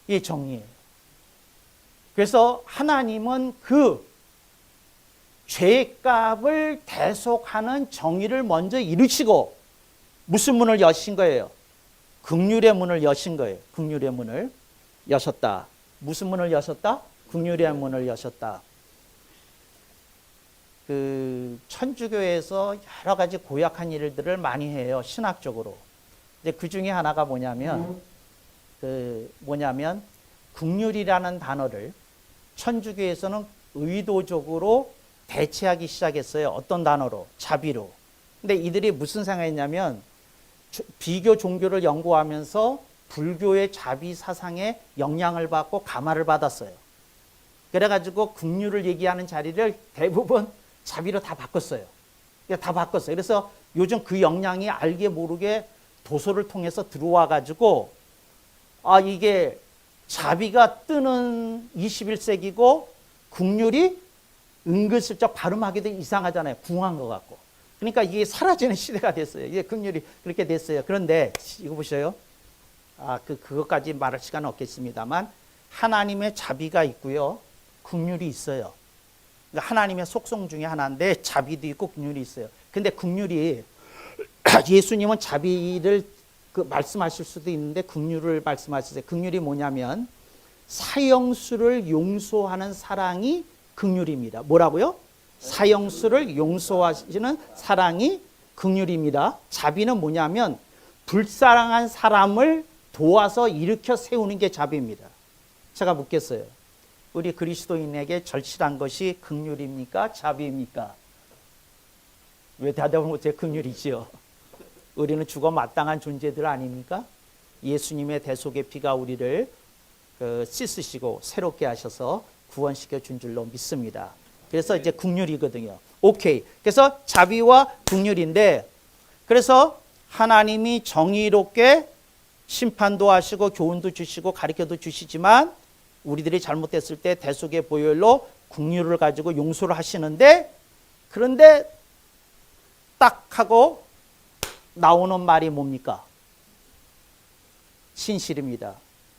이게 정의예요. 그래서 하나님은 그 죄값을 대속하는 정의를 먼저 이루시고 무슨 문을 여신 거예요? 긍휼의 문을 여신 거예요. 긍휼의 문을 여셨다. 무슨 문을 여셨다? 긍휼의 문을 여셨다. 그 천주교에서 여러 가지 고약한 일들을 많이 해요. 신학적으로. 근데 그 중에 하나가 뭐냐면 긍휼이라는 단어를 천주교에서는 의도적으로 대체하기 시작했어요. 어떤 단어로? 자비로. 근데 이들이 무슨 생각했냐면 비교 종교를 연구하면서 불교의 자비 사상에 영향을 받고 감화를 받았어요. 그래가지고 긍휼을 얘기하는 자리를 대부분 자비로 다 바꿨어요. 다 바꿨어요. 그래서 요즘 그 영향이 알게 모르게 도서를 통해서 들어와가지고 이게 자비가 뜨는 21세기고 긍휼이 은근슬쩍 발음하기도 이상하잖아요. 궁한 것 같고. 그러니까 이게 사라지는 시대가 됐어요. 이게 긍휼이 그렇게 됐어요. 그런데 이거 보세요. 그것까지 말할 시간은 없겠습니다만 하나님의 자비가 있고요. 긍휼이 있어요. 그러니까 하나님의 속성 중에 하나인데 자비도 있고 긍휼이 있어요. 근데 긍휼이 예수님은 자비를 말씀하실 수도 있는데 긍휼을 말씀하시세요. 긍휼이 뭐냐면 사형수를 용서하는 사랑이 긍휼입니다. 뭐라고요? 사형수를 용서하시는 사랑이 긍휼입니다. 자비는 뭐냐면 불쌍한 사람을 도와서 일으켜 세우는 게 자비입니다. 제가 묻겠어요. 우리 그리스도인에게 절실한 것이 긍휼입니까? 자비입니까? 왜 대답을 못해? 긍휼이지요. 우리는 죽어 마땅한 존재들 아닙니까? 예수님의 대속의 피가 우리를 씻으시고 새롭게 하셔서 구원시켜 준 줄로 믿습니다. 그래서 이제 긍휼이거든요. 오케이. 그래서 자비와 긍휼인데 그래서 하나님이 정의롭게 심판도 하시고 교훈도 주시고 가르쳐도 주시지만 우리들이 잘못했을 때 대속의 보혈로 긍휼을 가지고 용서를 하시는데 그런데 딱 하고 나오는 말이 뭡니까? 신실입니다.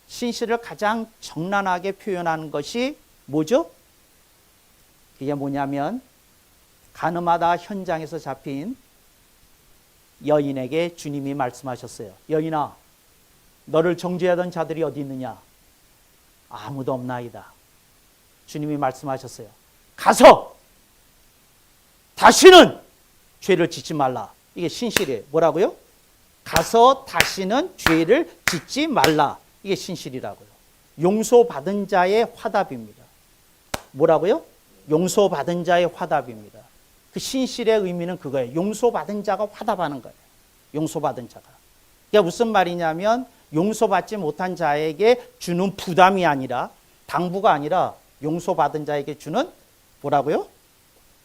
신실을 가장 적나라하게 표현하는 것이 뭐죠? 그게 뭐냐면 가늠하다 현장에서 잡힌 여인에게 주님이 말씀하셨어요. 여인아, 너를 정죄하던 자들이 어디 있느냐? 아무도 없나이다. 주님이 말씀하셨어요. 가서 다시는 죄를 짓지 말라. 이게 신실이에요. 뭐라고요? 가서 다시는 죄를 짓지 말라. 이게 신실이라고요. 용서받은 자의 화답입니다. 뭐라고요? 용서받은 자의 화답입니다. 그 신실의 의미는 그거예요. 용서받은 자가 화답하는 거예요. 용서받은 자가. 그게 무슨 말이냐면 용서받지 못한 자에게 주는 부담이 아니라 당부가 아니라 용서받은 자에게 주는 뭐라고요?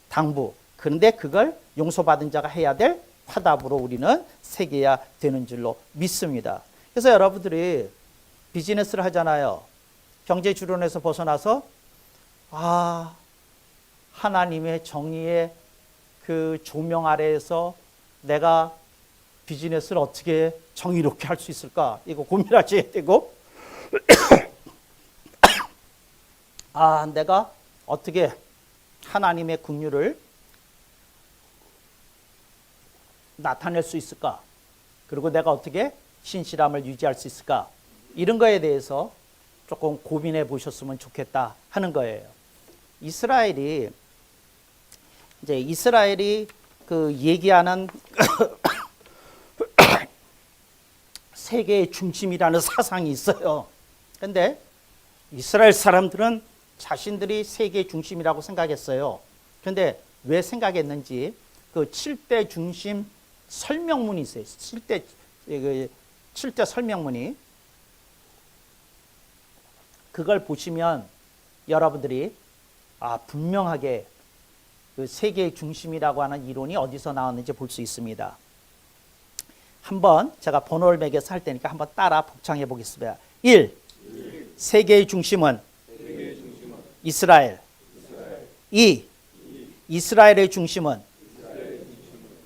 당부. 그런데 그걸 용서받은 자가 해야 될 화답으로 우리는 새겨야 되는 줄로 믿습니다. 그래서 여러분들이 비즈니스를 하잖아요. 경제 주론에서 벗어나서 하나님의 정의의 그 조명 아래에서 내가 비즈니스를 어떻게 정의롭게 할 수 있을까? 이거 고민하셔야 되고, 내가 어떻게 하나님의 긍휼을 나타낼 수 있을까? 그리고 내가 어떻게 신실함을 유지할 수 있을까? 이런 거에 대해서 조금 고민해 보셨으면 좋겠다 하는 거예요. 이스라엘이 그 얘기하는 세계의 중심이라는 사상이 있어요. 근데 이스라엘 사람들은 자신들이 세계의 중심이라고 생각했어요. 그런데 왜 생각했는지 그 7대 중심 설명문이 있어요. 7대 설명문이. 그걸 보시면 여러분들이 분명하게 그 세계의 중심이라고 하는 이론이 어디서 나왔는지 볼 수 있습니다. 한번 제가 번호를 매겨서 할 테니까 한번 따라 복창해 보겠습니다. 1. 세계의 중심은 이스라엘. 2. 이스라엘의 중심은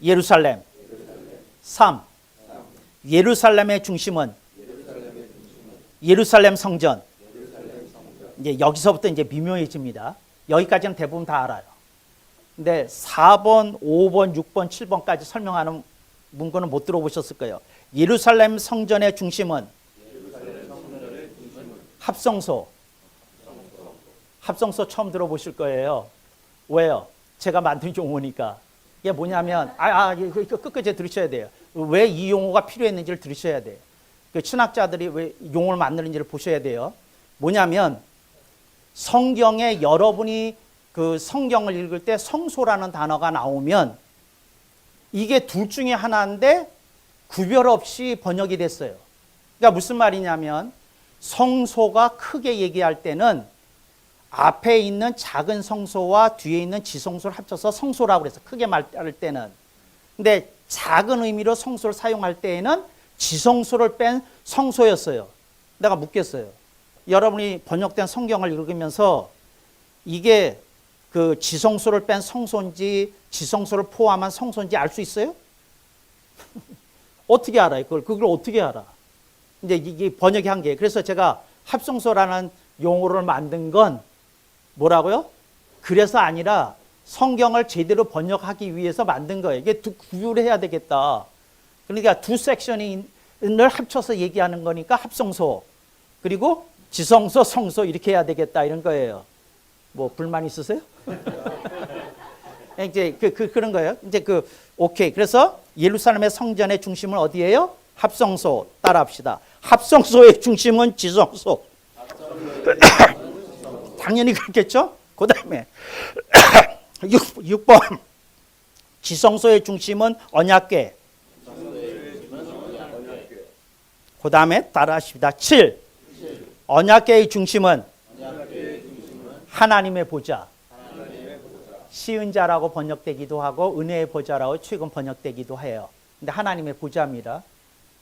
예루살렘. 3. 예루살렘의 중심은 예루살렘 성전. 이제 여기서부터 이제 미묘해집니다. 여기까지는 대부분 다 알아요. 근데 4번, 5번, 6번, 7번까지 설명하는 문구는 못 들어보셨을 거예요. 예루살렘 성전의 중심은 합성소. 합성소 처음 들어보실 거예요. 왜요? 제가 만든 용어니까. 이게 뭐냐면, 끝까지 들으셔야 돼요. 왜 이 용어가 필요했는지를 들으셔야 돼요. 그 신학자들이 왜 용어를 만드는지를 보셔야 돼요. 뭐냐면, 성경에 여러분이 그 성경을 읽을 때 성소라는 단어가 나오면 이게 둘 중에 하나인데 구별 없이 번역이 됐어요. 그러니까 무슨 말이냐면 성소가 크게 얘기할 때는 앞에 있는 작은 성소와 뒤에 있는 지성소를 합쳐서 성소라고 그래서 크게 말할 때는. 근데 작은 의미로 성소를 사용할 때에는 지성소를 뺀 성소였어요. 내가 묻겠어요. 여러분이 번역된 성경을 읽으면서 이게 그 지성소를 뺀 성소인지 지성소를 포함한 성소인지 알 수 있어요? 어떻게 알아요? 그걸 어떻게 알아? 이제 이게 번역이 한 게. 그래서 제가 합성소라는 용어를 만든 건 뭐라고요? 그래서 아니라 성경을 제대로 번역하기 위해서 만든 거예요. 이게 구분을 해야 되겠다. 그러니까 두 섹션을 합쳐서 얘기하는 거니까 합성소. 그리고 지성소, 성소 이렇게 해야 되겠다 이런 거예요. 뭐 불만 있으세요? 이제 그런 거예요. 이제 오케이. 그래서 예루살렘의 성전의 중심은 어디예요? 합성소. 따라합시다. 합성소의 중심은 지성소. 당연히 그렇겠죠? 그 다음에 6번 지성소의 중심은 언약궤. 그 다음에 따라하십니다. 7. 언약궤의 중심은 하나님의 보좌. 시은 자라고 번역되기도 하고 은혜의 보좌라고 최근 번역되기도 해요. 근데 하나님의 보좌입니다.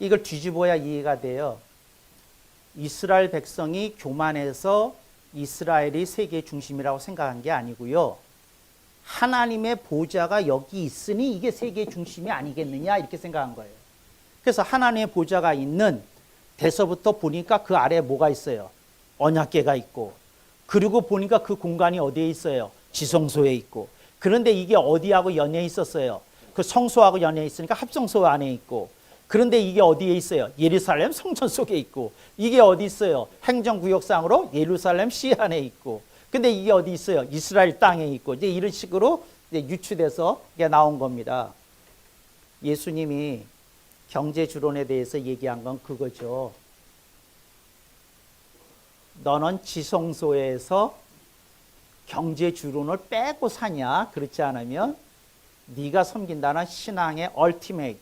이걸 뒤집어야 이해가 돼요. 이스라엘 백성이 교만해서 이스라엘이 세계의 중심이라고 생각한 게 아니고요. 하나님의 보좌가 여기 있으니 이게 세계의 중심이 아니겠느냐 이렇게 생각한 거예요. 그래서 하나님의 보좌가 있는 데서부터 보니까 그 아래에 뭐가 있어요? 언약궤가 있고, 그리고 보니까 그 공간이 어디에 있어요? 지성소에 있고. 그런데 이게 어디하고 연해 있었어요? 그 성소하고 연해 있으니까 합성소 안에 있고. 그런데 이게 어디에 있어요? 예루살렘 성전 속에 있고. 이게 어디 있어요? 행정구역상으로 예루살렘 시 안에 있고. 근데 이게 어디 있어요? 이스라엘 땅에 있고. 이제 이런 식으로 이제 유추돼서 이게 나온 겁니다. 예수님이 경제주론에 대해서 얘기한 건 그거죠. 너는 지성소에서 경제주론을 빼고 사냐? 그렇지 않으면 네가 섬긴다는 신앙의 얼티메이트,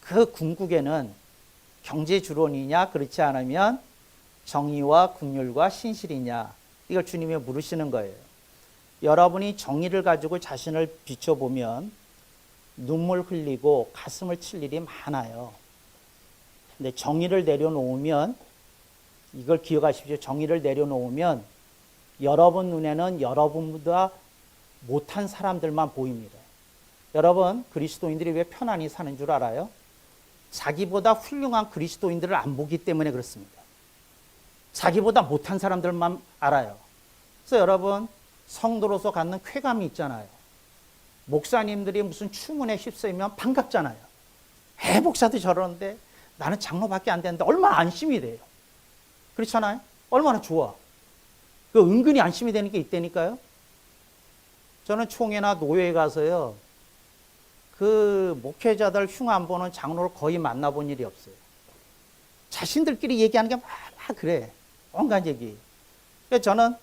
그 궁극에는 경제주론이냐? 그렇지 않으면 정의와 긍휼과 신실이냐? 이걸 주님이 물으시는 거예요. 여러분이 정의를 가지고 자신을 비춰보면 눈물 흘리고 가슴을 칠 일이 많아요. 근데 정의를 내려놓으면, 이걸 기억하십시오. 정의를 내려놓으면 여러분 눈에는 여러분보다 못한 사람들만 보입니다. 여러분, 그리스도인들이 왜 편안히 사는 줄 알아요? 자기보다 훌륭한 그리스도인들을 안 보기 때문에 그렇습니다. 자기보다 못한 사람들만 알아요. 그래서 여러분, 성도로서 갖는 쾌감이 있잖아요. 목사님들이 무슨 추문에 휩쓰이면 반갑잖아요. 목사도 저러는데 나는 장로밖에 안 되는데 얼마나 안심이 돼요. 그렇잖아요. 얼마나 좋아. 그 은근히 안심이 되는 게 있다니까요. 저는 총회나 노회에 가서요, 그 목회자들 흉 안 보는 장로를 거의 만나본 일이 없어요. 자신들끼리 얘기하는 게 막 그래. 온갖 얘기. 그래서 저는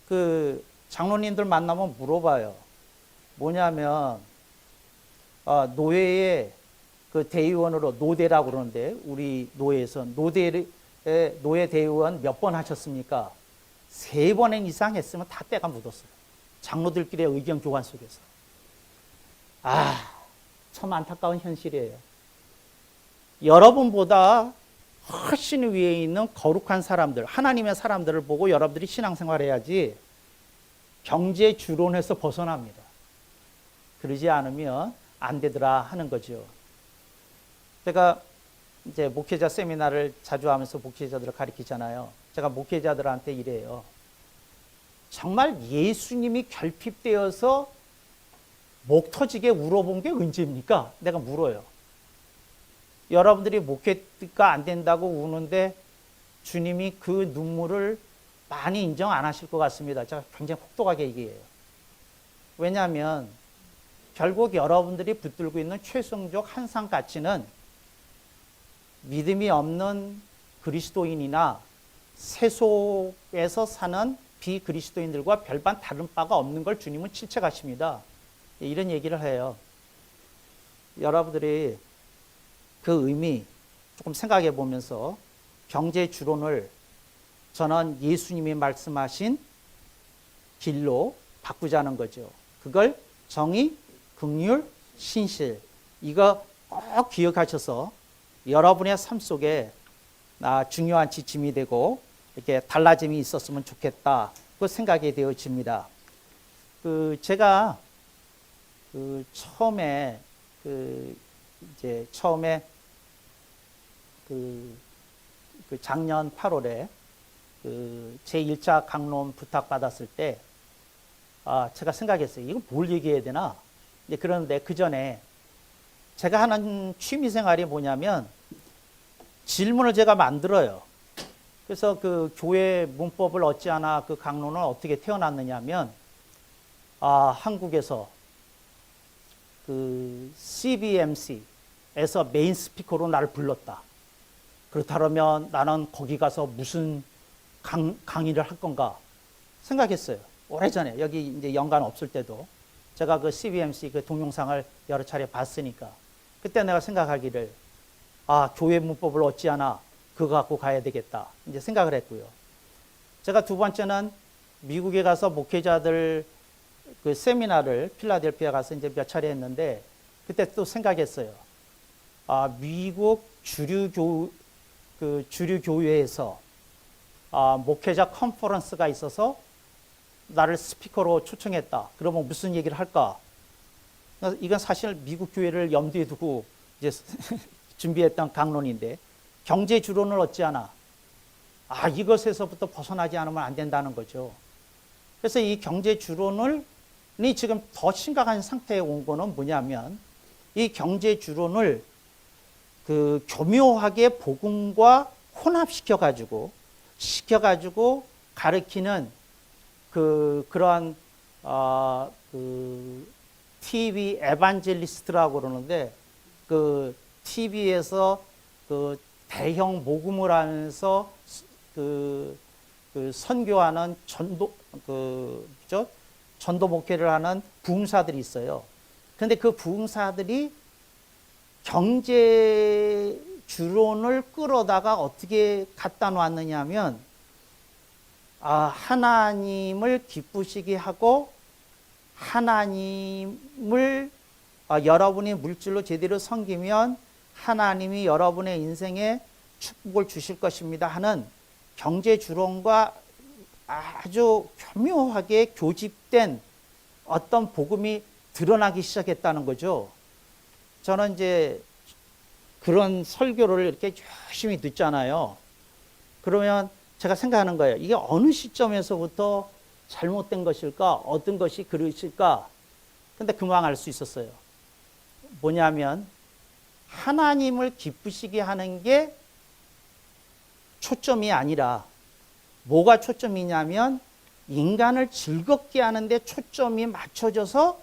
그 장로님들 만나면 물어봐요. 뭐냐면, 노회에 그 대의원으로 노대라고 그러는데, 우리 노회에서 노회 대의원 몇 번 하셨습니까? 3번 이상 했으면 다 때가 묻었어요. 장로들끼리의 의견 교환 속에서. 참 안타까운 현실이에요. 여러분보다 훨씬 위에 있는 거룩한 사람들, 하나님의 사람들을 보고 여러분들이 신앙생활 해야지 경제 주론에서 벗어납니다. 그러지 않으면 안 되더라 하는 거죠. 제가 이제 목회자 세미나를 자주 하면서 목회자들을 가르치잖아요. 제가 목회자들한테 이래요. 정말 예수님이 결핍되어서 목 터지게 울어본 게 언제입니까? 내가 물어요. 여러분들이 목회가 안 된다고 우는데 주님이 그 눈물을 많이 인정 안 하실 것 같습니다. 제가 굉장히 혹독하게 얘기해요. 왜냐하면 결국 여러분들이 붙들고 있는 최종적 한상 가치는 믿음이 없는 그리스도인이나 세속에서 사는 비그리스도인들과 별반 다른 바가 없는 걸 주님은 실체가십니다. 이런 얘기를 해요. 여러분들이 그 의미 조금 생각해 보면서 경제 주론을 저는 예수님이 말씀하신 길로 바꾸자는 거죠. 그걸 정의, 긍휼, 신실, 이거 꼭 기억하셔서 여러분의 삶 속에 중요한 지침이 되고 이렇게 달라짐이 있었으면 좋겠다. 그 생각이 되어집니다. 제가 처음에 작년 8월에 제 1차 강론 부탁받았을 때 제가 생각했어요. 이거 뭘 얘기해야 되나? 그런데 그 전에 제가 하는 취미생활이 뭐냐면 질문을 제가 만들어요. 그래서 그 교회 문법을 어찌하나 그 강론은 어떻게 태어났느냐면 한국에서 그 CBMC에서 메인 스피커로 나를 불렀다. 그렇다면 나는 거기 가서 무슨 강의를 할 건가 생각했어요. 오래전에 여기 이제 연관 없을 때도 제가 그 CBMC 그 동영상을 여러 차례 봤으니까 그때 내가 생각하기를 교회 문법을 어찌하나 그거 갖고 가야 되겠다 이제 생각을 했고요. 제가 두 번째는 미국에 가서 목회자들 그 세미나를 필라델피아 가서 이제 몇 차례 했는데 그때 또 생각했어요. 미국 주류 교회에서 목회자 컨퍼런스가 있어서 나를 스피커로 초청했다. 그러면 무슨 얘기를 할까? 이건 사실 미국 교회를 염두에 두고 이제 준비했던 강론인데 경제 주론을 어찌하나 이것에서부터 벗어나지 않으면 안 된다는 거죠. 그래서 이 경제 주론이 지금 더 심각한 상태에 온 거는 뭐냐면 이 경제 주론을 교묘하게 복음과 혼합시켜 가지고 가르치는 그러한 TV 에반젤리스트라고 그러는데 그 TV에서 그 대형 모금을 하면서 선교하는 전도 목회를 하는 부흥사들이 있어요. 그런데 그 부흥사들이 경제 주론을 끌어다가 어떻게 갖다 놨느냐 하면 하나님을 기쁘시게 하고 하나님을 여러분이 물질로 제대로 섬기면 하나님이 여러분의 인생에 축복을 주실 것입니다 하는 경제 주론과 아주 교묘하게 교집된 어떤 복음이 드러나기 시작했다는 거죠. 저는 이제 그런 설교를 이렇게 열심히 듣잖아요. 그러면 제가 생각하는 거예요. 이게 어느 시점에서부터 잘못된 것일까? 어떤 것이 그릇일까? 근데 금방 알 수 있었어요. 뭐냐면 하나님을 기쁘시게 하는 게 초점이 아니라 뭐가 초점이냐면 인간을 즐겁게 하는데 초점이 맞춰져서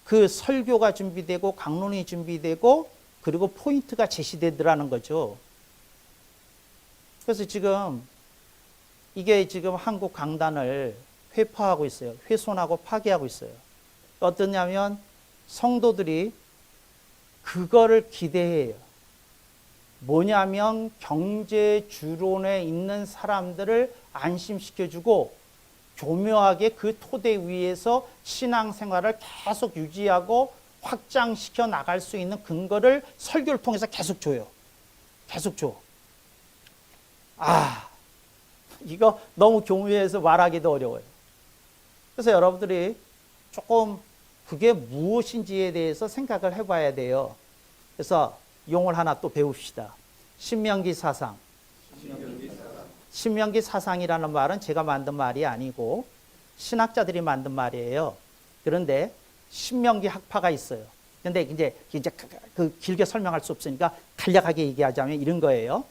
그 설교가 준비되고 강론이 준비되고 그리고 포인트가 제시되더라는 거죠. 그래서 지금 이게 지금 한국 강단을 회파하고 있어요. 훼손하고 파괴하고 있어요. 어떠냐면 성도들이 그거를 기대해요. 뭐냐면 경제 주론에 있는 사람들을 안심시켜주고 교묘하게 그 토대 위에서 신앙생활을 계속 유지하고 확장시켜 나갈 수 있는 근거를 설교를 통해서 계속 줘요. 계속 줘. 이거 너무 교묘해서 말하기도 어려워요. 그래서 여러분들이 조금 그게 무엇인지에 대해서 생각을 해봐야 돼요. 그래서 용어를 하나 또 배웁시다. 신명기 사상. 신명기 사상이라는 말은 제가 만든 말이 아니고 신학자들이 만든 말이에요. 그런데 신명기 학파가 있어요. 근데 이제 그 길게 설명할 수 없으니까 간략하게 얘기하자면 이런 거예요.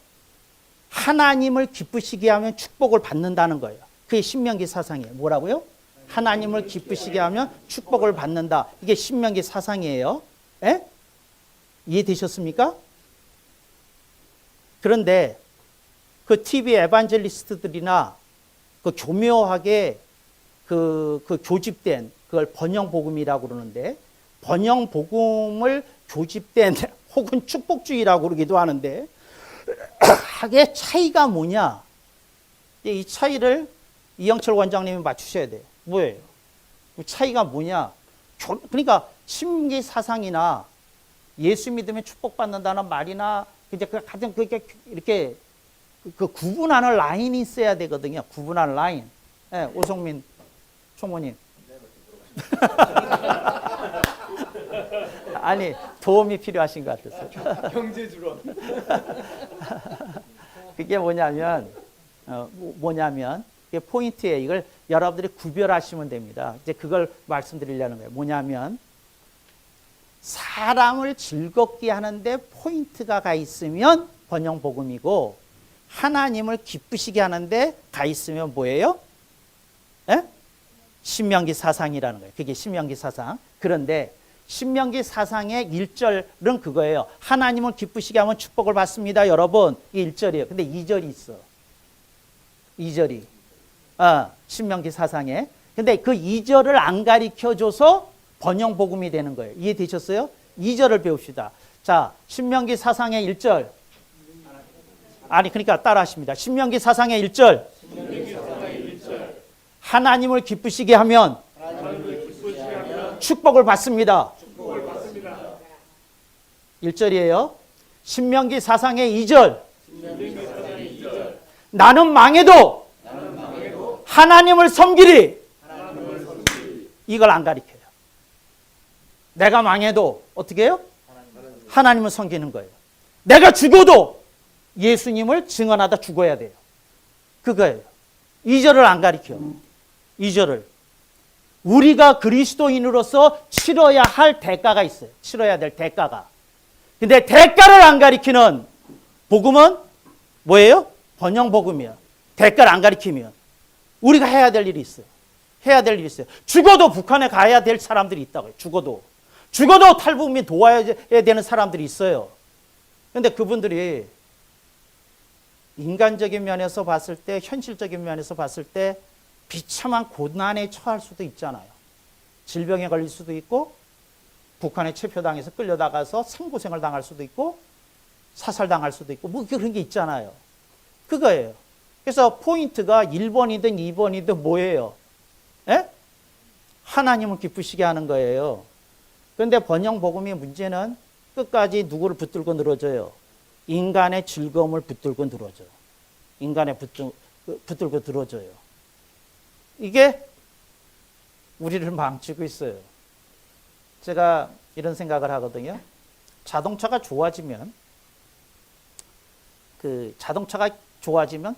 하나님을 기쁘시게 하면 축복을 받는다는 거예요. 그게 신명기 사상이에요. 뭐라고요? 하나님을 기쁘시게 하면 축복을 받는다. 이게 신명기 사상이에요. 에? 이해되셨습니까? 그런데 그 TV 에반젤리스트들이나 그 교묘하게 그 교집된 그걸 번영복음이라고 그러는데 번영복음을 교집된 혹은 축복주의라고 그러기도 하는데 하게 차이가 뭐냐? 이 차이를 이영철 원장님이 맞추셔야 돼요. 뭐예요? 차이가 뭐냐? 그러니까 신명기 사상이나 예수 믿으면 축복받는다는 말이나 이제 그 가장 그렇게 이렇게 그 구분하는 라인이 있어야 되거든요. 구분하는 라인. 네, 오성민 총무님. 아니 도움이 필요하신 것 같았어요. 경제주론. 그게 뭐냐면 이게 포인트에 이걸 여러분들이 구별하시면 됩니다. 이제 그걸 말씀드리려는 거예요. 뭐냐면 사람을 즐겁게 하는데 포인트가 가 있으면 번영복음이고 하나님을 기쁘시게 하는데 가 있으면 뭐예요? 에? 신명기 사상이라는 거예요. 그게 신명기 사상. 그런데 신명기 사상의 1절은 그거예요. 하나님을 기쁘시게 하면 축복을 받습니다. 여러분, 이게 1절이에요. 근데 2절이 있어. 2절이. 신명기 사상에. 근데 그 2절을 안 가르쳐줘서 번영복음이 되는 거예요. 이해되셨어요? 2절을 배웁시다. 자, 신명기 사상의 1절. 그러니까 따라 하십니다. 신명기 사상의 1절. 하나님을 기쁘시게 하면 축복을 받습니다. 1절이에요. 신명기 사상의 2절. 나는 망해도 하나님을 섬기리. 이걸 안 가르쳐요. 내가 망해도 어떻게 해요? 하나님을 섬기는 거예요. 내가 죽어도 예수님을 증언하다 죽어야 돼요. 그거예요. 2절을 안 가르쳐요. 2절을. 우리가 그리스도인으로서 치러야 할 대가가 있어요. 치러야 될 대가가. 근데 대가를 안 가리키는 복음은 뭐예요? 번영복음이야. 대가를 안 가리키면 우리가 해야 될 일이 있어요. 해야 될 일이 있어요. 죽어도 북한에 가야 될 사람들이 있다고요. 죽어도 탈북민 도와야 되는 사람들이 있어요. 근데 그분들이 인간적인 면에서 봤을 때, 현실적인 면에서 봤을 때 비참한 고난에 처할 수도 있잖아요. 질병에 걸릴 수도 있고 북한에 체포당해서 끌려다가서 생고생을 당할 수도 있고 사살당할 수도 있고 뭐 그런 게 있잖아요. 그거예요. 그래서 포인트가 1번이든 2번이든 뭐예요? 에? 하나님을 기쁘시게 하는 거예요. 그런데 번영복음의 문제는 끝까지 누구를 붙들고 늘어져요? 인간의 즐거움을 붙들고 늘어져요. 인간의 붙들고 늘어져요. 이게 우리를 망치고 있어요. 제가 이런 생각을 하거든요. 자동차가 좋아지면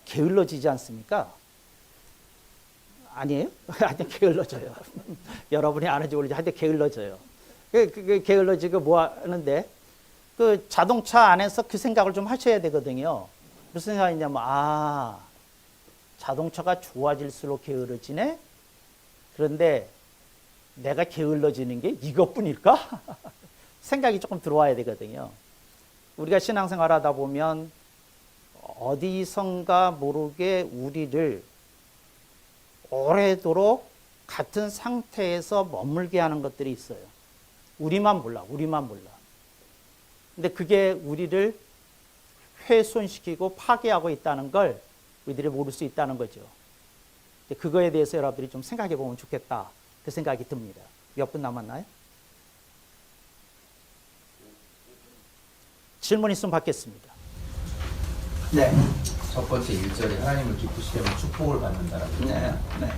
게을러지지 않습니까? 아니에요? 하여튼 게을러져요. 여러분이 아는지 모르지 하여튼 게을러져요. 게을러지고 뭐 하는데 그 자동차 안에서 그 생각을 좀 하셔야 되거든요. 무슨 생각이냐면 자동차가 좋아질수록 게을러지네? 그런데 내가 게을러지는 게 이것뿐일까? 생각이 조금 들어와야 되거든요. 우리가 신앙생활 하다 보면 어디선가 모르게 우리를 오래도록 같은 상태에서 머물게 하는 것들이 있어요. 우리만 몰라. 근데 그게 우리를 훼손시키고 파괴하고 있다는 걸 우리들이 모를 수 있다는 거죠. 그거에 대해서 여러분들이 좀 생각해 보면 좋겠다. 그 생각이 듭니다. 몇 분 남았나요? 질문 있으면 받겠습니다. 네. 첫 번째 1절에 하나님을 기쁘시게 하면 축복을 받는다라고 했잖아요. 네.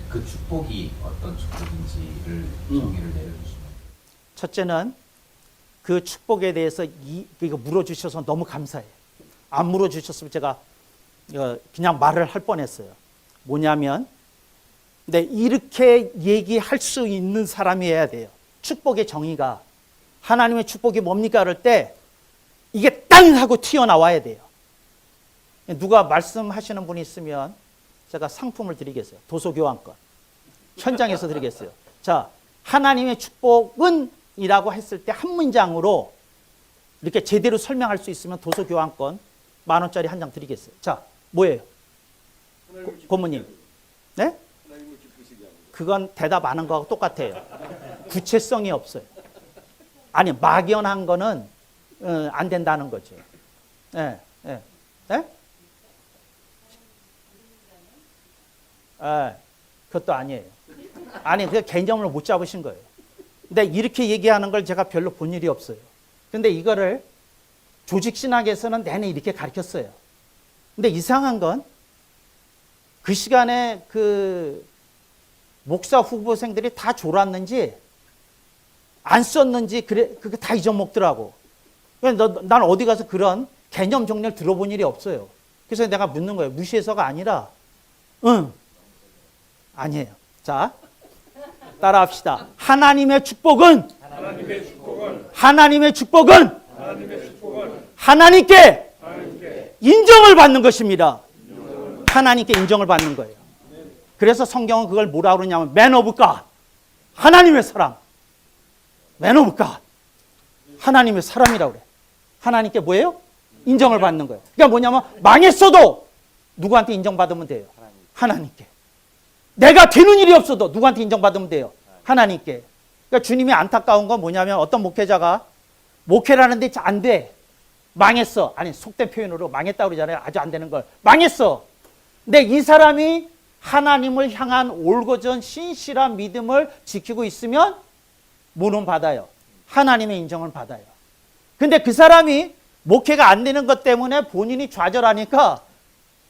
그 축복이 어떤 축복인지를 정의를 내려주시면. 첫째는 그 축복에 대해서 이거 물어주셔서 너무 감사해요. 안 물어주셨으면 제가 그냥 말을 할 뻔했어요. 뭐냐면, 네, 이렇게 얘기할 수 있는 사람이어야 돼요. 축복의 정의가. 하나님의 축복이 뭡니까? 그럴 때 이게 땅 하고 튀어나와야 돼요. 누가 말씀하시는 분이 있으면 제가 상품을 드리겠어요. 도서교환권. 현장에서 드리겠어요. 자, 하나님의 축복은 이라고 했을 때 한 문장으로 이렇게 제대로 설명할 수 있으면 도서교환권 10,000원짜리 한 장 드리겠어요. 자, 뭐예요? 고모님. 네? 그건 대답 안 한 거하고 똑같아요. 구체성이 없어요. 아니, 막연한 거는 안 된다는 거죠. 예, 예. 예? 그것도 아니에요. 아니, 그 개념을 못 잡으신 거예요. 근데 이렇게 얘기하는 걸 제가 별로 본 일이 없어요. 근데 이거를 조직신학에서는 내내 이렇게 가르쳤어요. 근데 이상한 건 그 시간에 그 목사 후보생들이 다 졸았는지 안 썼는지 그게 다 잊어먹더라고. 난 어디 가서 그런 개념 정리를 들어본 일이 없어요. 그래서 내가 묻는 거예요. 무시해서가 아니라 응. 아니에요. 자, 따라합시다. 하나님의 축복은 하나님께 인정을 받는 것입니다. 하나님께 인정을 받는 거예요. 그래서 성경은 그걸 뭐라 그러냐면 Man of God. 하나님의 사람. Man of God. 하나님의 사람이라고 그래. 하나님께 뭐예요? 인정을 받는 거예요. 그러니까 뭐냐면 망했어도 누구한테 인정받으면 돼요? 하나님께. 내가 되는 일이 없어도 누구한테 인정받으면 돼요? 하나님께. 그러니까 주님이 안타까운 건 뭐냐면 어떤 목회자가 목회라는데 안 돼. 망했어. 아니, 속된 표현으로 망했다고 그러잖아요. 아주 안 되는 걸. 망했어. 근데 이 사람이 하나님을 향한 올곧은 신실한 믿음을 지키고 있으면 뭐는 받아요? 하나님의 인정을 받아요. 근데 그 사람이 목회가 안 되는 것 때문에 본인이 좌절하니까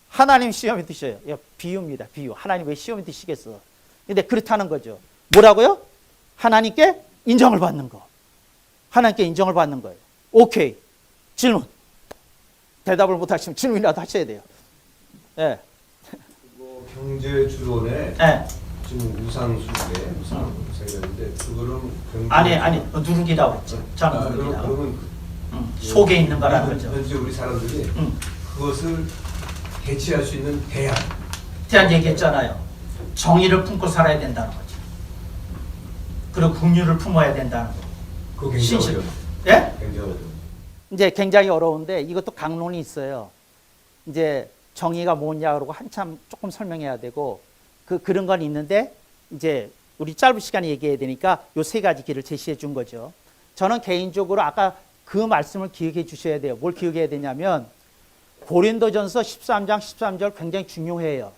하나님 시험에 드셔요. 비유입니다. 비유. 하나님 왜 시험에 드시겠어? 근데 그렇다는 거죠. 뭐라고요? 하나님께 인정을 받는 거. 하나님께 인정을 받는 거예요. 오케이. 질문. 대답을 못 하시면 질문이라도 하셔야 돼요. 예. 경제 주론에 예. 지금 우상수에 그거는 아니 누룩이라고 했죠. 저는 누룩이라고. 그러면 속에 있는 거라는 거죠. 현재 우리 사람들이 그것을 대체할 수 있는 대한 얘기했잖아요. 정의를 품고 살아야 된다는 거죠. 그리고 긍휼을 품어야 된다는 거. 그거 굉장히 어려워요. 예? 굉장히 어려워요. 이제 굉장히 어려운데 이것도 강론이 있어요. 이제 정의가 뭐냐 그러고 한참 조금 설명해야 되고 그런 건 있는데 이제 우리 짧은 시간에 얘기해야 되니까 요 세 가지 길을 제시해 준 거죠. 저는 개인적으로 아까 그 말씀을 기억해 주셔야 돼요. 뭘 기억해야 되냐면 고린도전서 13장 13절 굉장히 중요해요.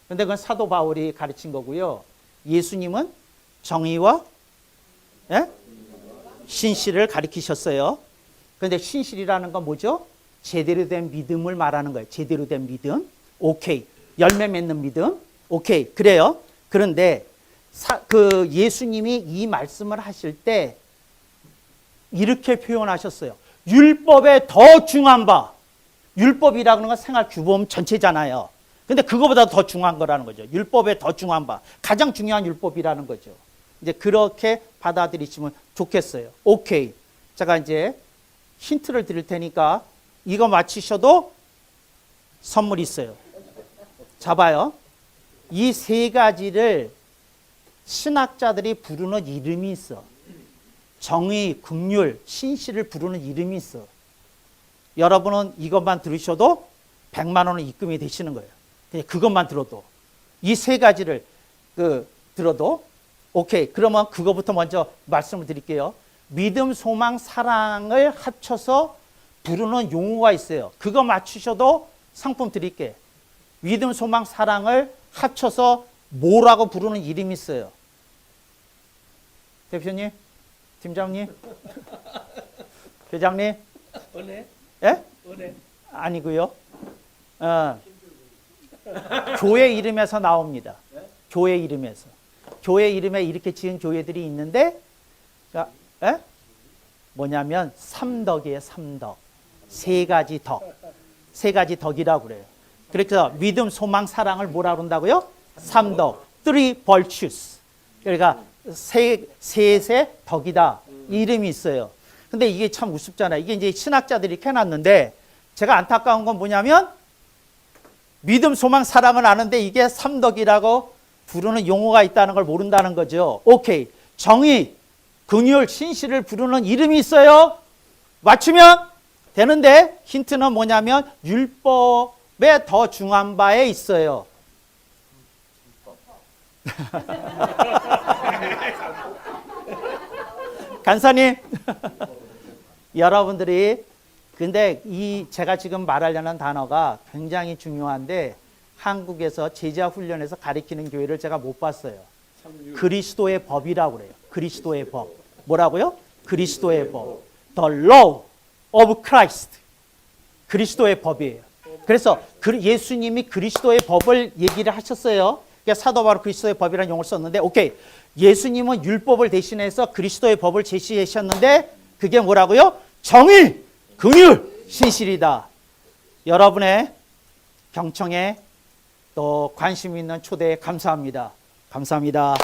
그런데 그건 사도 바울이 가르친 거고요. 예수님은 정의와 신실을 가르치셨어요. 그런데 신실이라는 건 뭐죠? 제대로 된 믿음을 말하는 거예요. 제대로 된 믿음. 오케이. 열매 맺는 믿음. 오케이. 그래요. 그런데 그 예수님이 이 말씀을 하실 때 이렇게 표현하셨어요. 율법에 더 중한 바. 율법이라는 건 생활 규범 전체잖아요. 근데 그거보다 더 중요한 거라는 거죠. 율법에 더 중요한 바. 가장 중요한 율법이라는 거죠. 이제 그렇게 받아들이시면 좋겠어요. 오케이. 제가 이제 힌트를 드릴 테니까 이거 맞히셔도 선물이 있어요. 잡아요. 이 세 가지를 신학자들이 부르는 이름이 있어. 정의, 긍휼, 신실을 부르는 이름이 있어. 여러분은 이것만 들으셔도 100만 원은 입금이 되시는 거예요. 그냥 그것만 들어도. 이 세 가지를 들어도 오케이. 그러면 그거부터 먼저 말씀을 드릴게요. 믿음, 소망, 사랑을 합쳐서 부르는 용어가 있어요. 그거 맞추셔도 상품 드릴게. 믿음, 소망, 사랑을 합쳐서 뭐라고 부르는 이름이 있어요. 대표님, 팀장님, 회장님. 은혜? 예? 은혜? 아니고요. 교회 이름에서 나옵니다. 교회 이름에서. 교회 이름에 이렇게 지은 교회들이 있는데, 예? 뭐냐면 삼덕이에요. 삼덕. 세 가지 덕. 세 가지 덕이라고 그래요. 그래서 믿음, 소망, 사랑을 뭐라 그런다고요? 삼덕. Three virtues. 그러니까 셋의 덕이다. 이름이 있어요. 근데 이게 참 우습잖아요. 이게 이제 신학자들이 이렇게 해놨는데, 제가 안타까운 건 뭐냐면 믿음, 소망, 사랑은 아는데 이게 삼덕이라고 부르는 용어가 있다는 걸 모른다는 거죠. 오케이. 정의, 긍휼, 신실을 부르는 이름이 있어요. 맞추면 되는데 힌트는 뭐냐면 율법에 더 중한 바에 있어요. 간사님. 여러분들이 근데 이 제가 지금 말하려는 단어가 굉장히 중요한데 한국에서 제자 훈련에서 가리키는 교회를 제가 못 봤어요. 그리스도의 법이라고 그래요. 그리스도의 법. 뭐라고요? 그리스도의 법. The law of Christ. 그리스도의 법이에요. 그래서 예수님이 그리스도의 법을 얘기를 하셨어요. 그러니까 사도 바로 그리스도의 법이라는 용어를 썼는데 오케이. 예수님은 율법을 대신해서 그리스도의 법을 제시하셨는데 그게 뭐라고요? 정의, 긍휼, 신실이다. 여러분의 경청에 또 관심 있는 초대에 감사합니다. 감사합니다.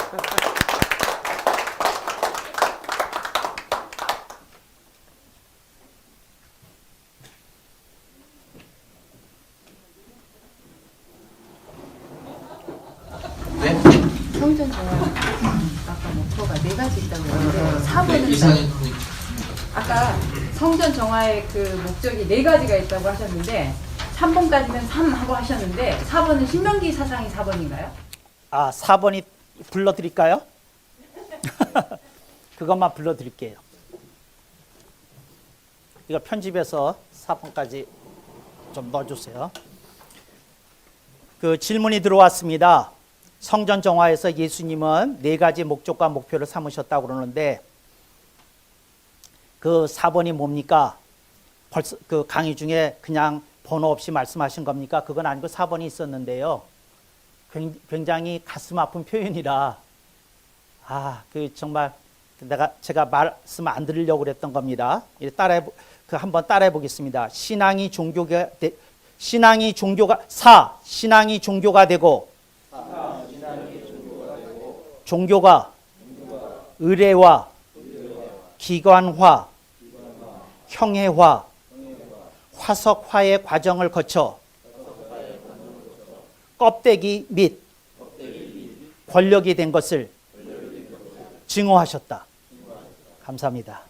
네? 성전 정화 아까 목표가 네 가지 있다고 했는데 네, 4번은 이상희 아까 성전 정화의 그 목적이 네 가지가 있다고 하셨는데 3번까지는 3 하고 하셨는데 4번은 신명기 사상이 4번인가요? 아, 4번이 불러드릴까요? 그것만 불러드릴게요. 이거 편집해서 4번까지 좀 넣어주세요. 그 질문이 들어왔습니다. 성전 정화에서 예수님은 네 가지 목적과 목표를 삼으셨다고 그러는데 그 4번이 뭡니까? 벌써 그 강의 중에 그냥 번호 없이 말씀하신 겁니까? 그건 아니고 4번이 있었는데요. 굉장히 가슴 아픈 표현이라 그 정말 제가 말씀 안 드리려고 그랬던 겁니다. 한번 따라해 보겠습니다. 신앙이 종교가 되고 종교가 의례화, 기관화, 형해화, 화석화의 과정을 거쳐 껍데기 및 권력이 된 것을 증오하셨다. 감사합니다.